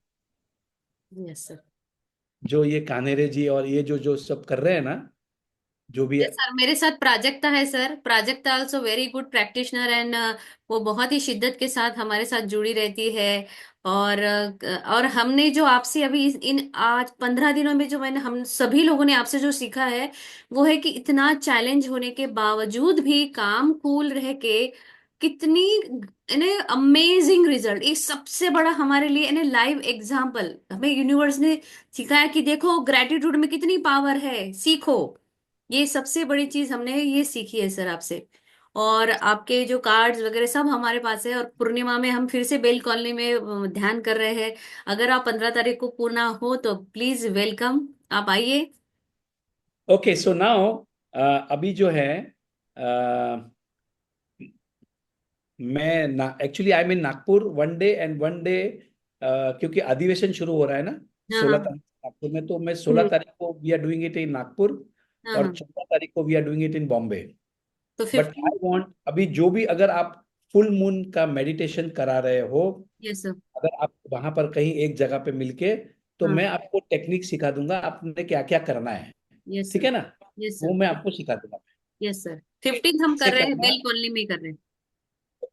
Yes sir. जो ये कान्हेरे जी और ये जो जो सब कर रहे हैं ना, जो भी। यस सर, मेरे साथ प्राजक्ता है sir. Prajakta also very good practitioner, and वो बहुत ही शिद्दत के साथ हमारे साथ जुड़ी रहती है। और हमने जो आपसे अभी इन आज 15 दिनों में जो मैंने, हम सभी लोगों ने आपसे जो सीखा है, वो है कि इतना चैलेंज होने के बावजूद भी काम कूल रह के कितनी इन्हें अमेजिंग रिजल्ट, ये सबसे बड़ा हमारे लिए इन्हें लाइव एग्जाम्पल हमें यूनिवर्स ने सिखाया कि देखो ग्रेटिट्यूड में कितनी पावर है, सीखो। ये सबसे बड़ी चीज हमने ये सीखी है सर आपसे। और आपके जो कार्ड्स वगैरह सब हमारे पास है, और पूर्णिमा में हम फिर से बेल कॉलोनी में ध्यान कर रहे हैं। अगर आप 15 तारीख को पूर्णा हो तो प्लीज वेलकम, आप आइए। ओके, सो नाउ अभी जो है, मैं ना actually I am in Nagpur 1 day and 1 day, क्योंकि अधिवेशन शुरू हो रहा है ना हाँ 16 तारीख नागपुर में, तो मैं 16 तारीख को we are doing it in Nagpur हाँ और हाँ 14 तारीख को we are doing it in Bombay. तो बट 15। आई वांट, अभी जो भी अगर आप फुल मून का मेडिटेशन करा रहे हो, यस सर। अगर आप वहां पर कहीं एक जगह पे मिलके, तो हाँ मैं आपको टेक्निक सिखा दूंगा, आपने क्या क्या करना है। यस ठीक सर। है ना, यस वो सर। मैं आपको सिखा दूंगा। Yes sir. 15 हम कैसे कर रहे हैं, करना, बेल कॉलोनी में ही कर रहे हैं।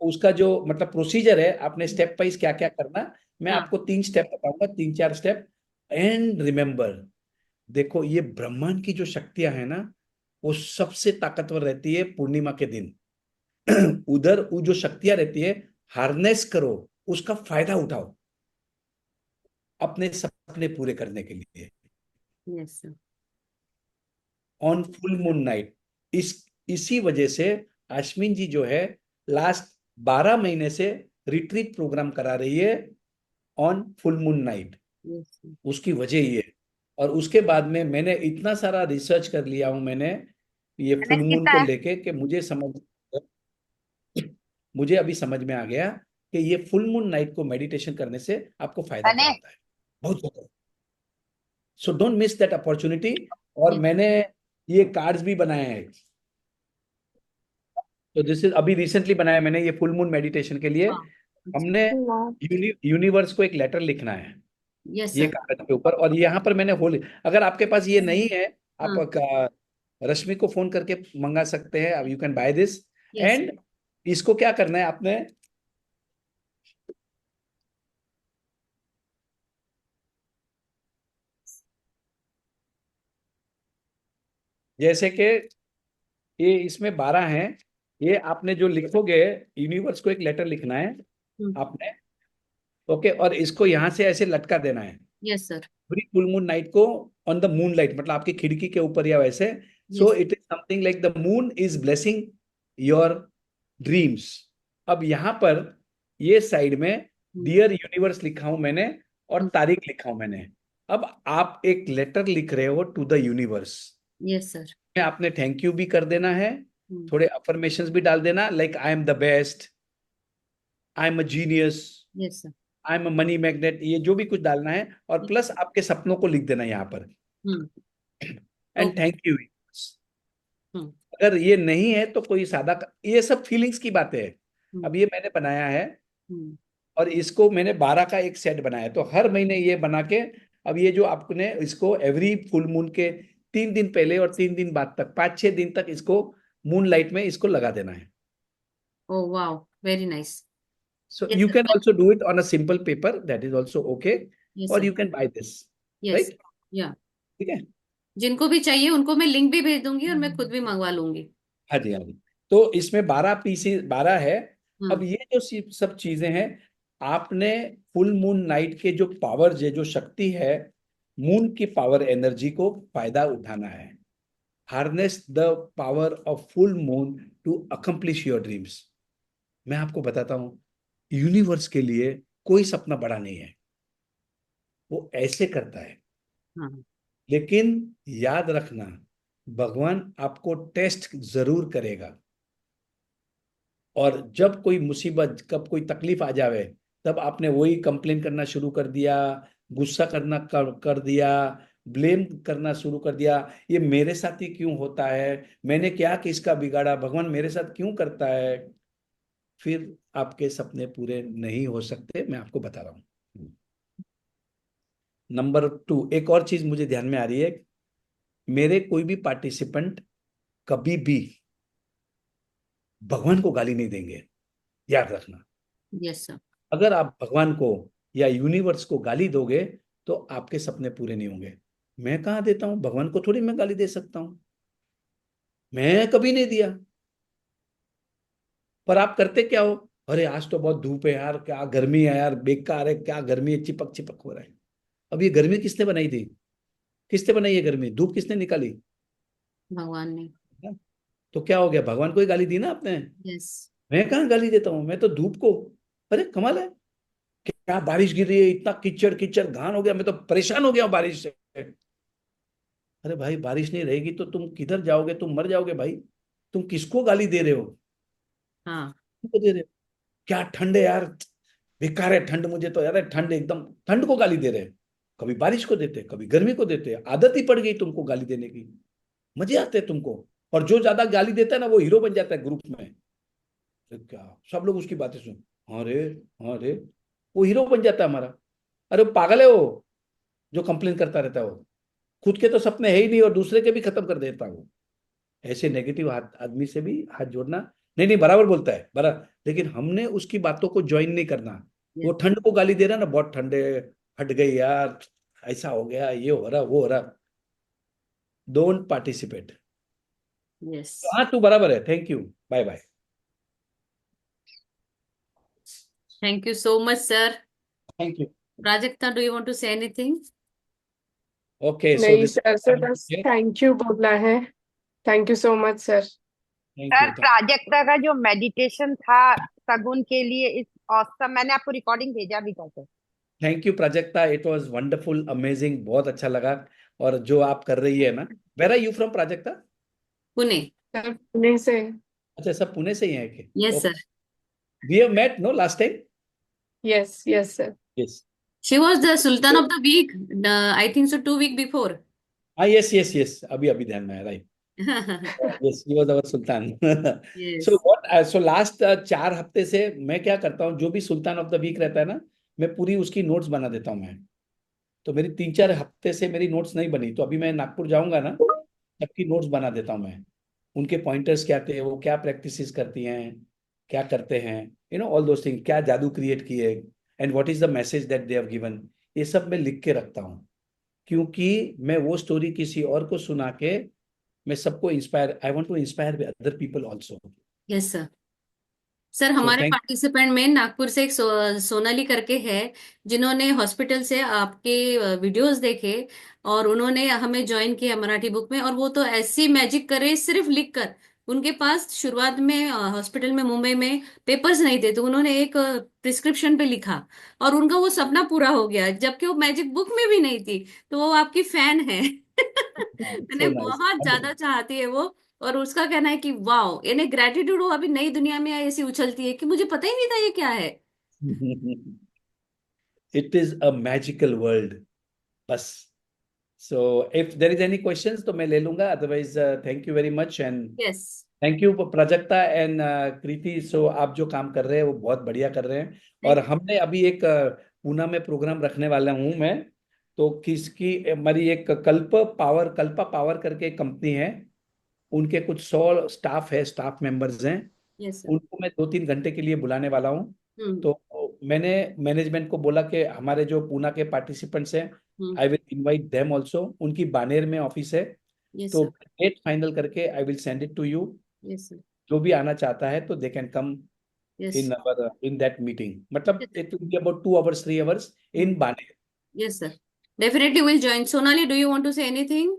उसका जो मतलब प्रोसीजर है, आपने स्टेप वाइज क्या क्या करना, मैं हाँ आपको 3 स्टेप बताऊंगा, 3 4 स्टेप। एंड रिमेम्बर, देखो ये ब्रह्मांड की जो शक्तियां है ना, वो सबसे ताकतवर रहती है पूर्णिमा के दिन। उधर वो जो शक्तियां रहती है, हार्नेस करो, उसका फायदा उठाओ अपने सपने पूरे करने के लिए। Yes sir. On full moon night, इसी वजह से अश्विन जी जो है लास्ट 12 महीने से रिट्रीट प्रोग्राम करा रही है on full moon night. Yes sir. उसकी वजह ये है। और उसके बाद में मैंने इतना सारा रिसर्च कर लिया हूं मैंने ये फुल बैलेंस मून कितना को है? लेके, कि मुझे अभी समझ में आ गया कि ये फुल मून नाइट को मेडिटेशन करने से आपको फायदा क्या बने? होता है, बहुत ज्यादा। So don't miss that opportunity. और यस। मैंने ये कार्ड्स भी बनाए हैं, तो दिस इज अभी रिसेंटली बनाया मैंने ये फुल मून मेडिटेशन के लिए। हाँ। अच्छा। हमने Wow. यूनिवर्स को एक लेटर लिखना है यस ये सर। कागज के ऊपर, और यहाँ पर मैंने होल, अगर आपके पास ये नहीं है, आप हाँ। रश्मि को फोन करके मंगा सकते हैं, अब you can buy this. Yes. And इसको क्या करना है आपने, जैसे कि ये इसमें 12 हैं, ये आपने जो लिखोगे, यूनिवर्स को एक लेटर लिखना है आपने, ओके, और इसको यहाँ से ऐसे लटका देना है यस सर। पूरी फुल मून नाइट को, ऑन द मून लाइट, मतलब आपकी खिड़की के ऊपर या वैसे। So yes. It is something like the moon is blessing your dreams. अब यहाँ पर ये साइड में डियर यूनिवर्स लिखा हूं मैंने, और तारीख लिखा हूं मैंने। अब आप एक लेटर लिख रहे हो to the universe, yes sir. में आपने थैंक यू भी कर देना है, हम्म। थोड़े अफर्मेशंस भी डाल देना, like I am the best, I am a genius, yes sir. I am a money magnet, ये जो भी कुछ डालना है, और प्लस आपके सपनों को लिख देना यहाँ पर। Hmm. And okay. Thank you. Hmm. अगर ये नहीं है तो कोई सादा, ये सब फीलिंग्स की बातें है। हम्म। अब ये मैंने बनाया है, हम्म। और इसको मैंने 12 का एक सेट बनाया है, तो हर महीने ये बना के, अब ये जो आपने इसको एवरी फुल मून के 3 दिन पहले और 3 दिन बाद तक 5 6 दिन तक इसको मून लाइट में इसको लगा देना है। Oh wow, very nice. So yes you can sir. Also do it on a simple paper, that is also okay, yes और sir. You can buy this, yes. Right. या ठीक है। जिनको भी चाहिए उनको मैं लिंक भी भेज दूंगी और मैं खुद भी मंगवा लूंगी। हाँ जी, हाँ जी। तो इसमें 12 पीसेस 12 है। अब हाँ। ये जो सब चीजें हैं, आपने फुल मून नाइट के जो पावर है, जो शक्ति है, मून की पावर एनर्जी को फायदा उठाना है। Harness the power of full moon to accomplish your dreams. मैं आपको बताता हूं, यूनिवर्स के लिए कोई सपना बड़ा नहीं है, वो ऐसे करता है। हाँ। लेकिन याद रखना, भगवान आपको टेस्ट जरूर करेगा, और जब कोई मुसीबत, कब कोई तकलीफ आ जावे, तब आपने वही कंप्लेन करना शुरू कर दिया, गुस्सा करना कर दिया, ब्लेम करना शुरू कर दिया, ये मेरे साथ ही क्यों होता है, मैंने क्या किसका बिगाड़ा, भगवान मेरे साथ क्यों करता है, फिर आपके सपने पूरे नहीं हो सकते, मैं आपको बता रहा हूँ। नंबर 2, एक और चीज मुझे ध्यान में आ रही है, मेरे कोई भी पार्टिसिपेंट कभी भी भगवान को गाली नहीं देंगे, याद रखना। Yes sir. अगर आप भगवान को या यूनिवर्स को गाली दोगे, तो आपके सपने पूरे नहीं होंगे। मैं कहाँ देता हूँ, भगवान को थोड़ी मैं गाली दे सकता हूँ, मैं कभी नहीं दिया। पर आप करते क्या हो, अरे आज तो बहुत धूप है यार, क्या गर्मी है यार, बेकार है, क्या गर्मी है, चिपक चिपक हो रहा है। अब ये गर्मी किसने बनाई थी, किसने बनाई है गर्मी, धूप किसने निकाली? भगवान ने। हाँ? तो क्या हो गया, भगवान को ही गाली दी ना आपने। यस। मैं कहाँ गाली देता हूँ, मैं तो धूप को, अरे कमाल है, क्या बारिश गिर रही है, इतना कीचड़ कीचड़ घान हो गया, मैं तो परेशान हो गया हूँ बारिश से। अरे भाई, बारिश नहीं रहेगी तो तुम किधर जाओगे, तुम मर जाओगे भाई, तुम किसको गाली दे रहे हो, हाँ। किसको दे रहे हो? क्या ठंड है यार, बेकार है ठंड, मुझे तो यार ठंड, एकदम ठंड को गाली दे रहे हैं, कभी बारिश को देते, कभी गर्मी को देते, आदत ही पड़ गई तुमको गाली देने की, मजे आते हैं तुमको। और जो ज्यादा गाली देता है ना वो हीरो बन जाता है ग्रुप में। तो क्या सब लोग उसकी बातें सुन, हाँ रे, हाँ रे, वो हीरो बन जाता है हमारा। अरे वो पागल है वो, जो कंप्लेन करता रहता है वो, खुद के तो सपने है ही नहीं और दूसरे के भी खत्म कर देता है वो। ऐसे नेगेटिव आदमी से भी हाथ जोड़ना, नहीं नहीं बराबर बोलता है बराबर, लेकिन हमने उसकी बातों को ज्वाइन नहीं करना। वो यस ठंड को गाली दे रहा है ना, बहुत ठंड है, हट गई यार, ऐसा हो गया, ये हो रहा वो हो रहा, डोंट पार्टिसिपेट। यस हाँ तू बराबर है, thank you, bye bye. Thank you so much sir. Thank you. Prajakta, do you want to say anything? Okay so नहीं दिस, सर से बस थैंक थैंक यू बोलना है। Thank you so much sir. Sir you, Prajakta का जो meditation था सगुन के लिए इस ऑसम, मैंने आपको रिकॉर्डिंग भेजा भी था sir. Thank you Prajakta, it was wonderful, amazing, बहुत अच्छा लगा। और जो आप कर रही है ना, where are you from Prajakta? Pune. Sir Pune से। अच्छा, सब पुणे से ही है कि? Yes sir. We have met no last time? Yes yes sir. Yes. She was the sultan of the week, I think so 2 week before. हाँ यस यस यस, अभी अभी ध्यान में आया, right. Yes, he was our sultan. So yes. What, so last 4 हफ्ते से मैं क्या करता हूँ, जो भी सुल्तान ऑफ द वीक रहता है ना, मैं पूरी उसकी नोट्स बना देता हूँ मैं। तो मेरी 3-4 हफ्ते से मेरी नोट्स नहीं बनी, तो अभी मैं नागपुर जाऊंगा ना, सबकी नोट्स बना देता हूँ मैं। उनके पॉइंटर्स क्या थे, वो क्या प्रैक्टिसेस करती हैं, क्या करते हैं, ऑल दोस थिंग, क्या जादू क्रिएट किए, and what is the message that they have given, ये सब मैं लिख के रखता हूँ। क्योंकि मैं वो स्टोरी किसी और को सुना के, मैं सबको inspire, I want to inspire other people also. Yes sir. Sir so हमारे थैंक। पार्टिसिपेंट में नागपुर से एक सोनाली करके है, जिन्होंने हॉस्पिटल से आपके वीडियोस देखे और उन्होंने हमें ज्वाइन किया मराठी बुक में। और वो तो ऐसी मैजिक करे सिर्फ लिख कर। उनके पास शुरुआत में हॉस्पिटल में मुंबई में पेपर्स नहीं थे, तो उन्होंने एक प्रिस्क्रिप्शन पे लिखा और उनका वो सपना पूरा हो गया, जबकि वो मैजिक बुक में भी नहीं थी। तो वो आपकी फैन है। मैंने सो नाइस। बहुत ज्यादा चाहती है वो। और उसका कहना है कि वाओ, यानी ग्रेटिट्यूड वो अभी नई दुनिया में ऐसी उछलती है कि मुझे पता ही नहीं था ये क्या है। It is a magical world, बस। So if there is any questions तो मैं ले लूंगा, otherwise thank you very much, and yes. Thank you Prajakta and Kriti. सो आप जो काम कर रहे हैं वो बहुत बढ़िया कर रहे हैं। और थैंक हमने अभी एक पूना में प्रोग्राम रखने वाला हूँ मैं। तो किसकी, हमारी एक कल्पा पावर करके एक कंपनी है, उनके कुछ 100 स्टाफ है, स्टाफ मेंबर्स हैं, यस सर। उनको मैं 2-3 घंटे के लिए बुलाने वाला हूँ। हम्म। तो मैंने मैनेजमेंट को बोला कि हमारे जो पूना के पार्टिसिपेंट्स हैं, hmm. I will invite them also, उनकी बानेर में ऑफिस है। यस तो सर। डेट फाइनल करके I will send it to you. Yes sir. जो भी आना चाहता है तो they can come yes. In that meeting, मतलब it will be about 2 hours 3 hours in Baner. Yes sir. Definitely will join. Sonali, do you want to say anything?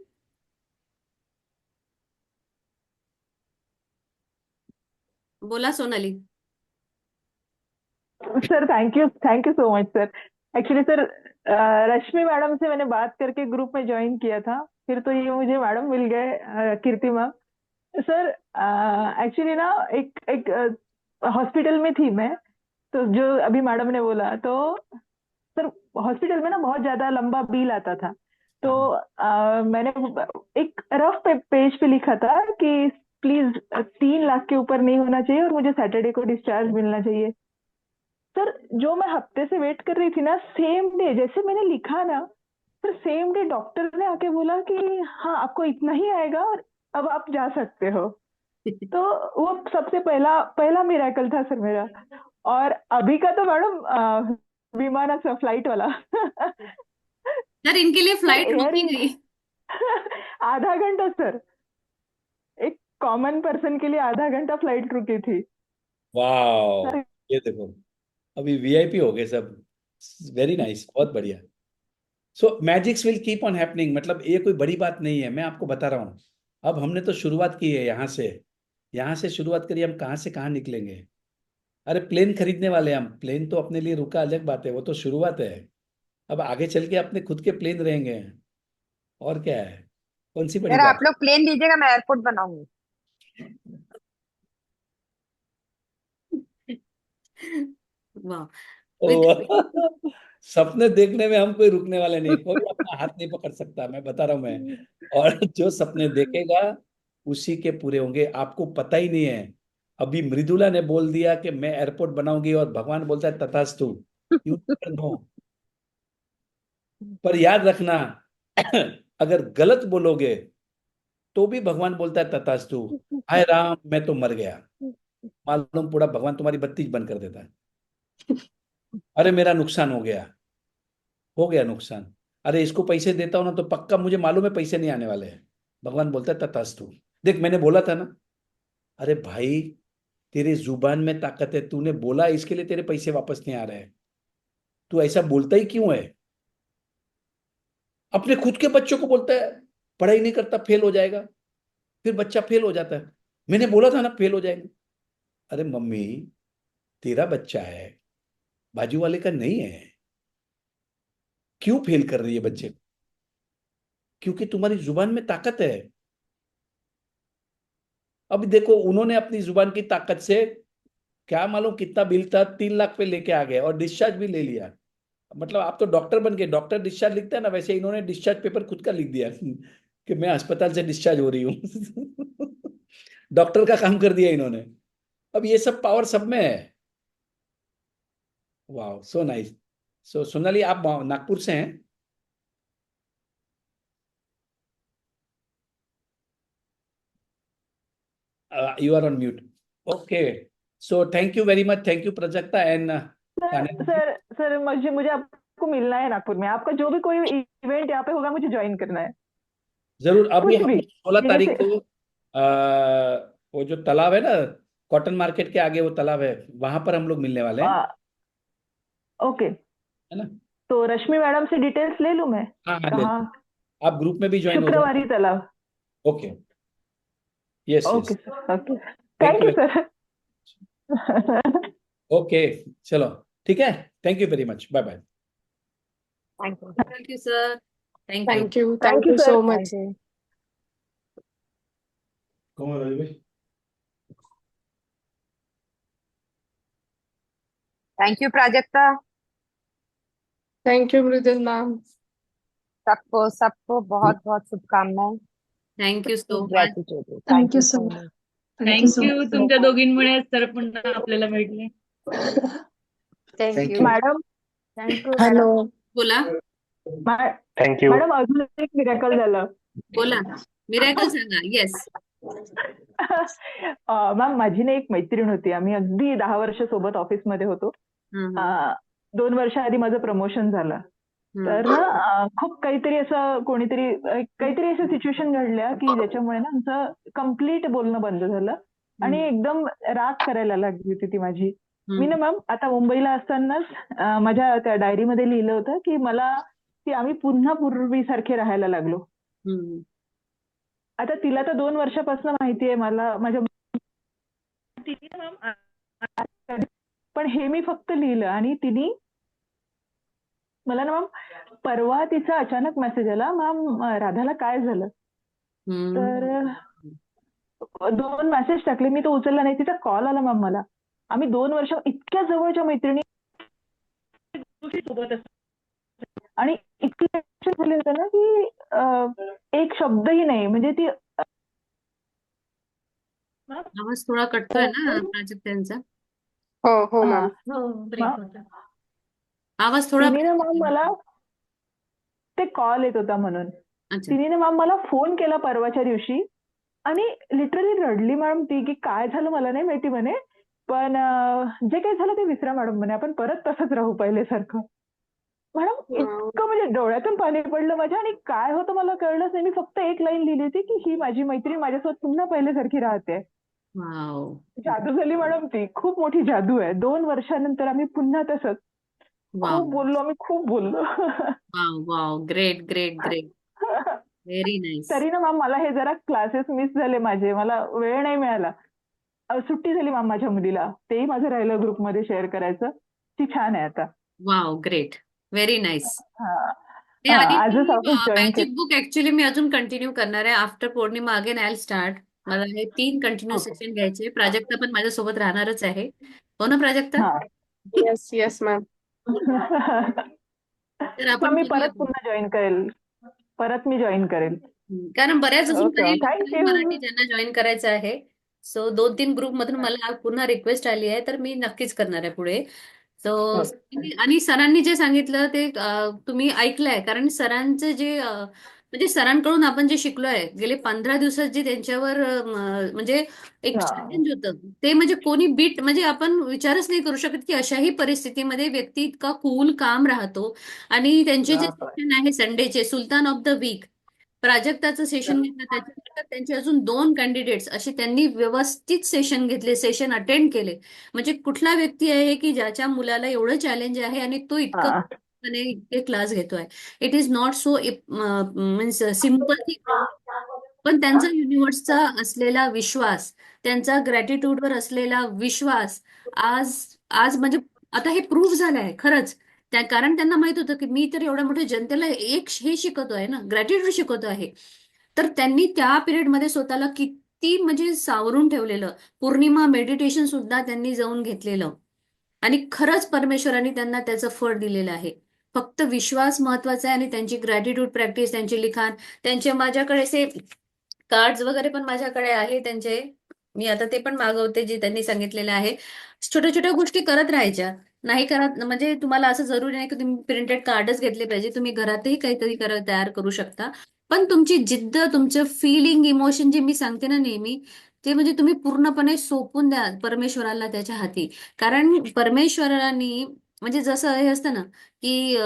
बोला Sonali. Sir thank you so much sir. Actually sir Rashmi madam से मैंने बात करके group में join किया था, फिर तो ये मुझे मैडम मिल गए, कीर्ति मैम। सर एक्चुअली ना एक एक हॉस्पिटल में थी मैं, तो जो अभी मैडम ने बोला, तो सर हॉस्पिटल में ना बहुत ज्यादा लंबा बिल आता था। तो मैंने एक रफ पेज पे लिखा था कि प्लीज 3 लाख के ऊपर नहीं होना चाहिए और मुझे सैटरडे को डिस्चार्ज मिलना चाहिए। सर जो मैं हफ्ते से वेट कर रही थी ना, सेम डे जैसे मैंने लिखा ना, सर सेम डे डॉक्टर ने आके बोला कि हाँ आपको इतना ही आएगा और अब आप जा सकते हो। तो वो सबसे पहला पहला मिरेकल था सर मेरा। और अभी का तो मैडम विमान सा फ्लाइट वाला। सर इनके लिए सर फ्लाइट रुकी एयर गई। आधा घंटा सर, एक कॉमन पर्सन के लिए आधा घंटा फ्लाइट रुकी थी वाह, सर। ये देखो, अभी वीआईपी हो गए सब। वेरी नाइस, बहुत बढ़िया। So magics will keep on happening, मतलब ये कोई बड़ी बात नहीं है, मैं आपको बता रहा हूँ। अब हमने तो शुरुआत की है यहाँ से शुरुआत करिए, हम कहाँ से कहाँ निकलेंगे। अरे प्लेन खरीदने वाले हैं हम, प्लेन तो अपने लिए रुका, अलग बात है, वो तो शुरुआत है। अब आगे चल के अपने खुद के प्लेन रहेंगे, और क्या है, कौन सी बड़ी सर आप बात। लोग प्लेन लीजिएगा, मैं एयरपोर्ट बनाऊंगी। वाह विद सपने देखने में हम कोई रुकने वाले नहीं, कोई अपना हाथ नहीं पकड़ सकता, मैं बता रहा हूं मैं। और जो सपने देखेगा उसी के पूरे होंगे, आपको पता ही नहीं है। अभी मृदुला ने बोल दिया कि मैं एयरपोर्ट बनाऊंगी और भगवान बोलता है तथास्तु, यू नेवर नो। पर याद रखना, अगर गलत बोलोगे तो भी भगवान बोलता है तथास्तु। हाय राम, मैं तो मर गया, मालूम पूरा भगवान तुम्हारी बत्ती बंद कर देता है। अरे मेरा नुकसान हो गया नुकसान। अरे इसको पैसे देता हूं ना तो पक्का मुझे मालूम है पैसे नहीं आने वाले हैं, भगवान बोलता है तथास्तु। देख मैंने बोला था ना। अरे भाई, तेरे जुबान में ताकत है, तूने बोला इसके लिए तेरे पैसे वापस नहीं आ रहे हैं। तू ऐसा बोलता ही क्यों है? अपने खुद के बच्चों को बोलता है पढ़ाई नहीं करता फेल हो जाएगा, फिर बच्चा फेल हो जाता है। मैंने बोला था ना फेल हो जाएगा। अरे मम्मी, तेरा बच्चा है, बाजू वाले का नहीं है। क्यों फेल कर रही है बच्चे को? क्योंकि तुम्हारी जुबान में ताकत है। अभी देखो, उन्होंने अपनी जुबान की ताकत से क्या मालूम कितना बिल था, 3 लाख पे लेके आ गए और डिस्चार्ज भी ले लिया। मतलब आप तो डॉक्टर बन गए, डॉक्टर डिस्चार्ज लिखता है ना, वैसे इन्होंने डिस्चार्ज पेपर खुद का लिख दिया कि मैं अस्पताल से डिस्चार्ज हो रही हूँ। डॉक्टर का काम कर दिया इन्होंने। अब ये सब पावर सब में है। वाह, सो नाइस। सो सोनाली, आप नागपुर से हैं? You are on mute. Okay, so thank you very much, thank you Prajakta and sir sir sir मुझे मुझे आपको मिलना है नागपुर में। आपका जो भी कोई इवेंट यहाँ पे होगा मुझे ज्वाइन करना है। जरूर। अभी कुछ हम भी 16 तारीख जैसे। को वो जो तालाब है ना, कॉटन मार्केट के आगे वो तालाब है, वहां पर हम लोग मिलने वाले हैं, ओके, है ना? तो रश्मि मैडम से डिटेल्स ले लूं मैं? हाँ हाँ, ले कहाँ? लो। आप ग्रुप में भी ज्वाइन हो जाओ। Shukrawari Talab. Okay, yes okay yes. Sir, okay. Thank thank you. You sir. Okay, चलो, ठीक है। Thank you very much, bye bye. Thank you. Thank you sir thank you thank thank you you sir. So much. Thank you. Thank you Prajakta. Thank you Mridul ma'am. सबको सबको बहुत बहुत शुभकामनाएं। Thank you so much gratitude. Thank thank you you so so much. Much. Thank you so thank you much. तुमच्या दोघींमुळे sir पुन्हा आपल्याला भेटले. Thank thank you. You. Madam thank you hello. Madam. बोला थँक यू. मॅडम अजून एक miracle झालं. बोला miracle सांगा yes ma'am, माझी ना एक मैत्रीण होती. आम्ही अगदी 10 वर्ष सोबत ऑफिसमध्ये होतो. 2 वर्ष आधी माझं प्रमोशन झालं. तर ना खूप काहीतरी असं काहीतरी असं सिच्युएशन घडल्या की ज्याच्यामुळे ना आमचं कम्प्लीट बोलणं बंद झालं आणि एकदम राग करायला लागली होती ती माझी. मी ना मॅम आता मुंबईला असतानाच माझ्या त्या डायरीमध्ये लिहिलं होतं की आम्ही पुन्हा पूर्वीसारखे राहायला लागलो. आता तिला तर 2 वर्षापासून माहिती आहे, मला माझ्या पण हे मी फक्त लिहिलं आणि तिने मला ना मॅम परवा तिचा अचानक मेसेज आला, मॅम राधाला काय झालं. तर 2 मेसेज टाकले मी, तो उचलला नाही. तिचा कॉल आला मॅम मला. आम्ही 2 वर्ष इतक्या जवळच्या मैत्रिणी सोबत आणि इतकी झाले होते ना की एक शब्दही नाही. म्हणजे ती आवाज थोडा कटतोय ना प्राजक्तांचा हो मॅम. आवाज थोडा तिने ना मॅम मला ते कॉल येत होता म्हणून अच्छा तिने ना मॅम मला फोन केला परवाच्या दिवशी आणि लिटरली रडली मॅडम ती की काय झालं मला नाही माहिती म्हणे, पण जे काही झालं ते विसरा मॅडम म्हणे, आपण परत तसंच राहू पहिल्यासारखं. मॅडम इतकं म्हणजे डोळ्यातून पाणी पडलं माझ्या आणि काय होतं मला कळलंच नाही. मी फक्त एक लाईन लिहिली होती की ही माझी मैत्रीण माझ्यासोबत पुन्हा पहिल्यासारखी राहते. वाव जादू झाली मॅडम, ती खूप मोठी जादू आहे. 2 वर्षानंतर आम्ही पुन्हा तसंच वाव खूप बोललो, आम्ही खूप बोललो. Wow wow great great great very nice तरी ना मॅम मला हे जरा क्लासेस मिस झाले माझे, मला वेळ नाही मिळाला. सुट्टी झाली मॅम माझ्या मुलीला, तेही माझं राहिलं ग्रुपमध्ये शेअर करायचं. ती छान आहे आता. वाव ग्रेट व्हेरी नाईस हा, आणि आजच ऑफिस जॉईन केलं. मॅजिक बुक ऍक्च्युली मी अजून कंटिन्यू करणार आहे after Purnima again I start. मला हे 3 कंटिन्यू सेशन घ्यायचे. प्राजक्ता पण माझ्यासोबत राहणारच आहे. हो ना प्राजक्ता? हा येस येस मॅम. तर मग आपण मी करूया. परत पुन्हा जॉईन करेल. परत मी जॉईन करेल. कारण बऱ्याच अजून ओके काही मॅम, लोक आहेत थँक्यू. मराठी ज्यांना जॉईन करायचं आहे. सो 2-3 ग्रुप मधून मला पुन्हा रिक्वेस्ट आली आहे, तर मी नक्कीच करणार आहे पुढे. सो आणि सरांनी जे सांगितलं ते तुम्ही ऐकलंय, कारण सरांचं जे म्हणजे सरांकडून आपण जे शिकलोय गेले 15 दिवसात जे त्यांच्यावर म्हणजे एक हा चॅलेंज होतं ते म्हणजे कोणी बीट म्हणजे आपण विचारच नाही करू शकत की अशाही परिस्थितीमध्ये व्यक्ती इतका कूल काम राहतो. आणि त्यांचे जे सेशन आहे संडेचे सुलतान ऑफ द वीक प्राजक्ताचं सेशन घेतलं त्याच्यानंतर त्यांचे अजून 2 कॅन्डिडेट्स असे त्यांनी व्यवस्थित सेशन घेतले, सेशन अटेंड केले. म्हणजे कुठला व्यक्ती आहे की ज्याच्या मुलाला एवढं चॅलेंज आहे आणि तो इतकं हा इतके क्लास घेतोय. It is not so means simple thing. पण त्यांचा युनिव्हर्सचा असलेला विश्वास, त्यांचा ग्रॅटिट्यूडवर असलेला विश्वास आज आज म्हणजे आता हे प्रूव्ह झालंय खरंच. कारण त्यांना माहित होतं की मी तर एवढ्या मोठ्या जनतेला एक हे शिकवतो आहे ना, ग्रॅटिट्यूड शिकवतो आहे. तर त्यांनी त्या पिरियडमध्ये स्वतःला किती म्हणजे सावरून ठेवलेलं. पौर्णिमा मेडिटेशन सुद्धा त्यांनी जाऊन घेतलेलं. आणि खरंच परमेश्वराने त्यांना त्याचं फळ दिलेलं आहे. फक्त विश्वास महत्वाचा आहे आणि त्यांची ग्रॅटिट्यूड प्रॅक्टिस, त्यांचे लिखाण, त्यांचे माझ्याकडे असे कार्ड्स वगैरे पण माझ्याकडे आहे त्यांचे. मी आता ते पण मागवते जे त्यांनी सांगितलेले आहे. छोट्या छोट्या गोष्टी करत राहायच्या. नाही करत म्हणजे तुम्हाला असं जरुरी नाही की तुम्ही प्रिंटेड कार्डच घेतले पाहिजे. तुम्ही घरातही काहीतरी तयार करू शकता. पण तुमची जिद्द, तुमचं फिलिंग, इमोशन जे मी सांगते ना नेहमी, ते म्हणजे तुम्ही पूर्णपणे सोपून द्या परमेश्वराला त्याच्या हाती. कारण परमेश्वराने म्हणजे जसं हे असतं ना की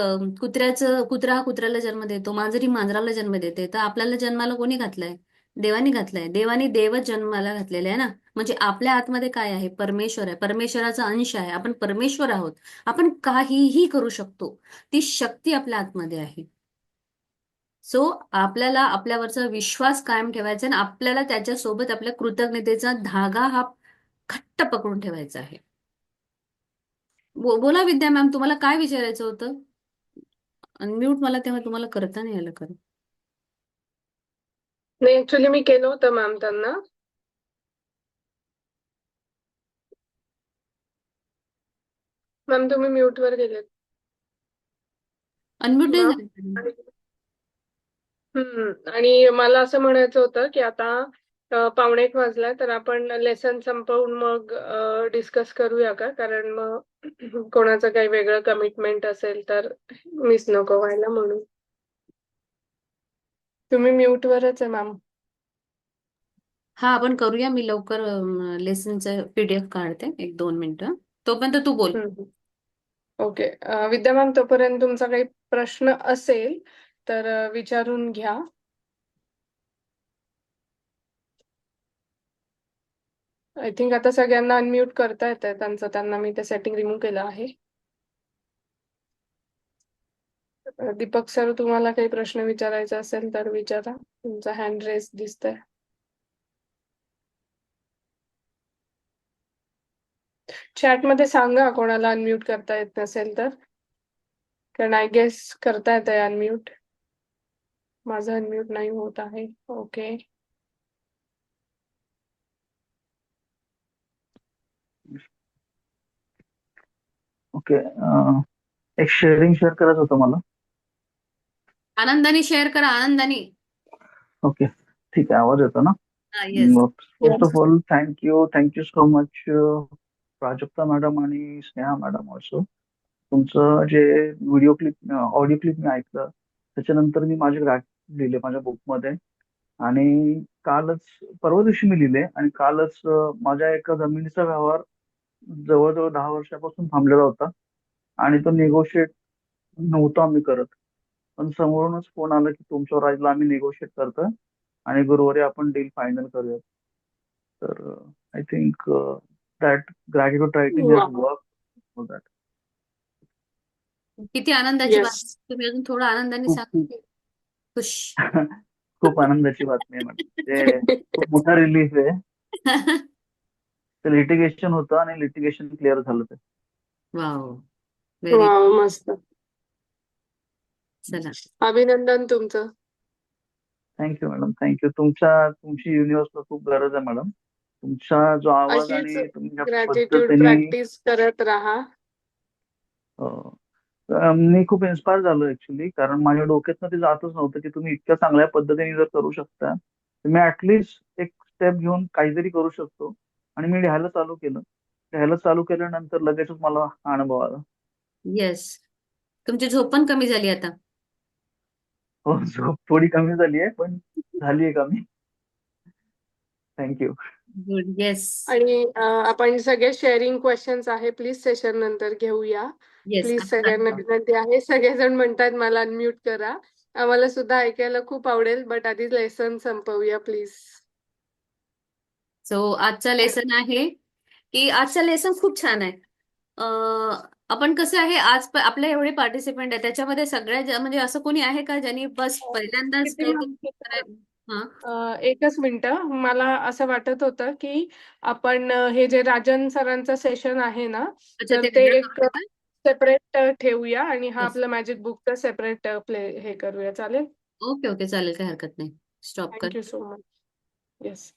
कुत्रा कुत्र्याला जन्म देतो, मांजरी मांजराला जन्म देते. तर आपल्याला जन्माला कोणी घातलंय? देवानी घातलंय. देवानी देवच जन्माला घातलेले आहे ना. म्हणजे आपल्या आतमध्ये काय आहे? परमेश्वर आहे. परमेश्वराचा अंश आहे. आपण परमेश्वर आहोत. आपण काहीही करू शकतो. ती शक्ती आपल्या आतमध्ये आहे. सो आपल्याला आपल्यावरचा विश्वास कायम ठेवायचा आणि आपल्याला त्याच्यासोबत आपल्या कृतज्ञतेचा धागा हा घट्ट पकडून ठेवायचा आहे. बोला विद्या मॅम, तुम्हाला काय विचारायचं होतं? अनम्यूट मला तेव्हा तुम्हाला करता नाही आलं खरं. नाही ऍक्च्युली मी केलं होतं मॅम त्यांना. मॅम तुम्ही म्यूट वर गेलेत. अनम्यूट नाही मॅम झालं. आणि मला असं म्हणायचं होतं की आता 1:45 वाजला तर आपण लेसन संपवून मग डिस्कस करूया का? कारण मग कोणाचं काही वेगळं कमिटमेंट असेल तर मिस नको व्हायला म्हणून. तुम्ही म्यूट वरच आहे मॅम. हा आपण करूया. मी लवकर लेसनचं PDF काढते 1-2 मिनिटं. तोपर्यंत तू बोल. ओके. विद्या मॅम तोपर्यंत तुमचा काही प्रश्न असेल तर विचारून घ्या. आय थिंक आता सगळ्यांना अनम्यूट करता येतंय त्यांना मी ते सेटिंग रिमूव्ह केलं आहे. दीपक सर तुम्हाला काही प्रश्न विचारायचा असेल तर विचारा. तुमचा हँड रेस दिसतंय. चॅट मध्ये सांगा कोणाला अनम्यूट करता येत नसेल तर. कारण आय गेस करता येतंय अनम्यूट. माझं अनम्यूट नाही होत आहे. ओके. ओके. एक शेअरिंग शेअर करायचं होतं मला. आनंदाने शेअर करा, आनंदाने. ओके ठीक आहे. आवाज येतो ना? Yes. First of all thank you so much Prajakta madam आणि स्नेहा मॅडम ऑल्सो. तुमचं जे ऑडिओ क्लिप मी ऐकलं त्याच्यानंतर मी माझे ग्रॅटिट्यूड लिहिले माझ्या बुकमध्ये. आणि परवा दिवशी मी लिहिले आणि कालच माझ्या एका जमिनीचा व्यवहार जवळजवळ 10 वर्षापासून थांबलेला होता आणि तो निगोशिएट नव्हतो आम्ही करत. पण समोरूनच फोन आला की तुमच्यावर राहिला आम्ही निगोशिएट करतोय आणि गुरुवारी आपण डील फायनल करूया. तर I think that gratitude writing has work for that. किती आनंदाची बात. येस. तुम्ही अजून थोडं आनंदाने खूप सांगा. खुश. खूप आनंदाची बातमी आहे मॅडम. ते खूप मोठा रिलीफ आहे. ते लिटिगेशन होतं आणि लिटिगेशन क्लिअर झालं ते. वाव. व्हेरी. वाव मस्त. चला. अभिनंदन तुमचं. Thank you madam. थँक्यू. तुमची युनिव्हर्सला खूप गरज आहे मॅडम. तुमचा जो आवाज अशीच आणि तुम्ही ज्या ग्रॅटिट्यूड पद्धतीने प्रॅक्टिस करत राहा. मी खूप इन्स्पायर झालो ऍक्च्युली, कारण माझ्या डोक्यातनं ते जातच नव्हतं की तुम्ही इतक्या चांगल्या पद्धतीने जर करू शकता तर मी ऍटलिस्ट एक स्टेप घेऊन काहीतरी करू शकतो. आणि मी लिहायला चालू केलं. लिहायला चालू केल्यानंतर लगेचच मला हा अनुभव आला. येस. तुमची झोप पण कमी झाली आता. हो, झोप थोडी कमी झाली आहे, पण झाली आहे कमी. थँक्यू. गुड. येस. आणि आपण सगळे शेअरिंग क्वेश्चन्स आहे, प्लीज सेशन नंतर घेऊया. येस. प्लीज सगळ्यांना विनंती आहे. सगळेजण म्हणतात मला अनम्यूट करा. आम्हाला सुद्धा ऐकायला खूप आवडेल, बट आधी लेसन संपवूया प्लीज. सो आजचा लेसन आहे की आजचा लेसन खूप छान आहे. आपण कसं आहे आज आपले एवढे पार्टिसिपंट आहे त्याच्यामध्ये म्हणजे असं कोणी आहे का ज्यांनी बस पहिल्यांदाच किती काहीतरी करायचं? हा. एकच मिनिटं, मला असं वाटत होतं की आपण हे जे राजन सरांचं सेशन आहे ना, अच्छा, तर ते ते वेगळं एक करूया का? सेपरेट ठेवूया आणि हा Yes. आपलं मॅजिक बुकचं सेपरेट प्ले हे करूया. चालेल? ओके, ओके, चालेल, काही हरकत नाही. स्टॉप कर. Thank you so much. येस.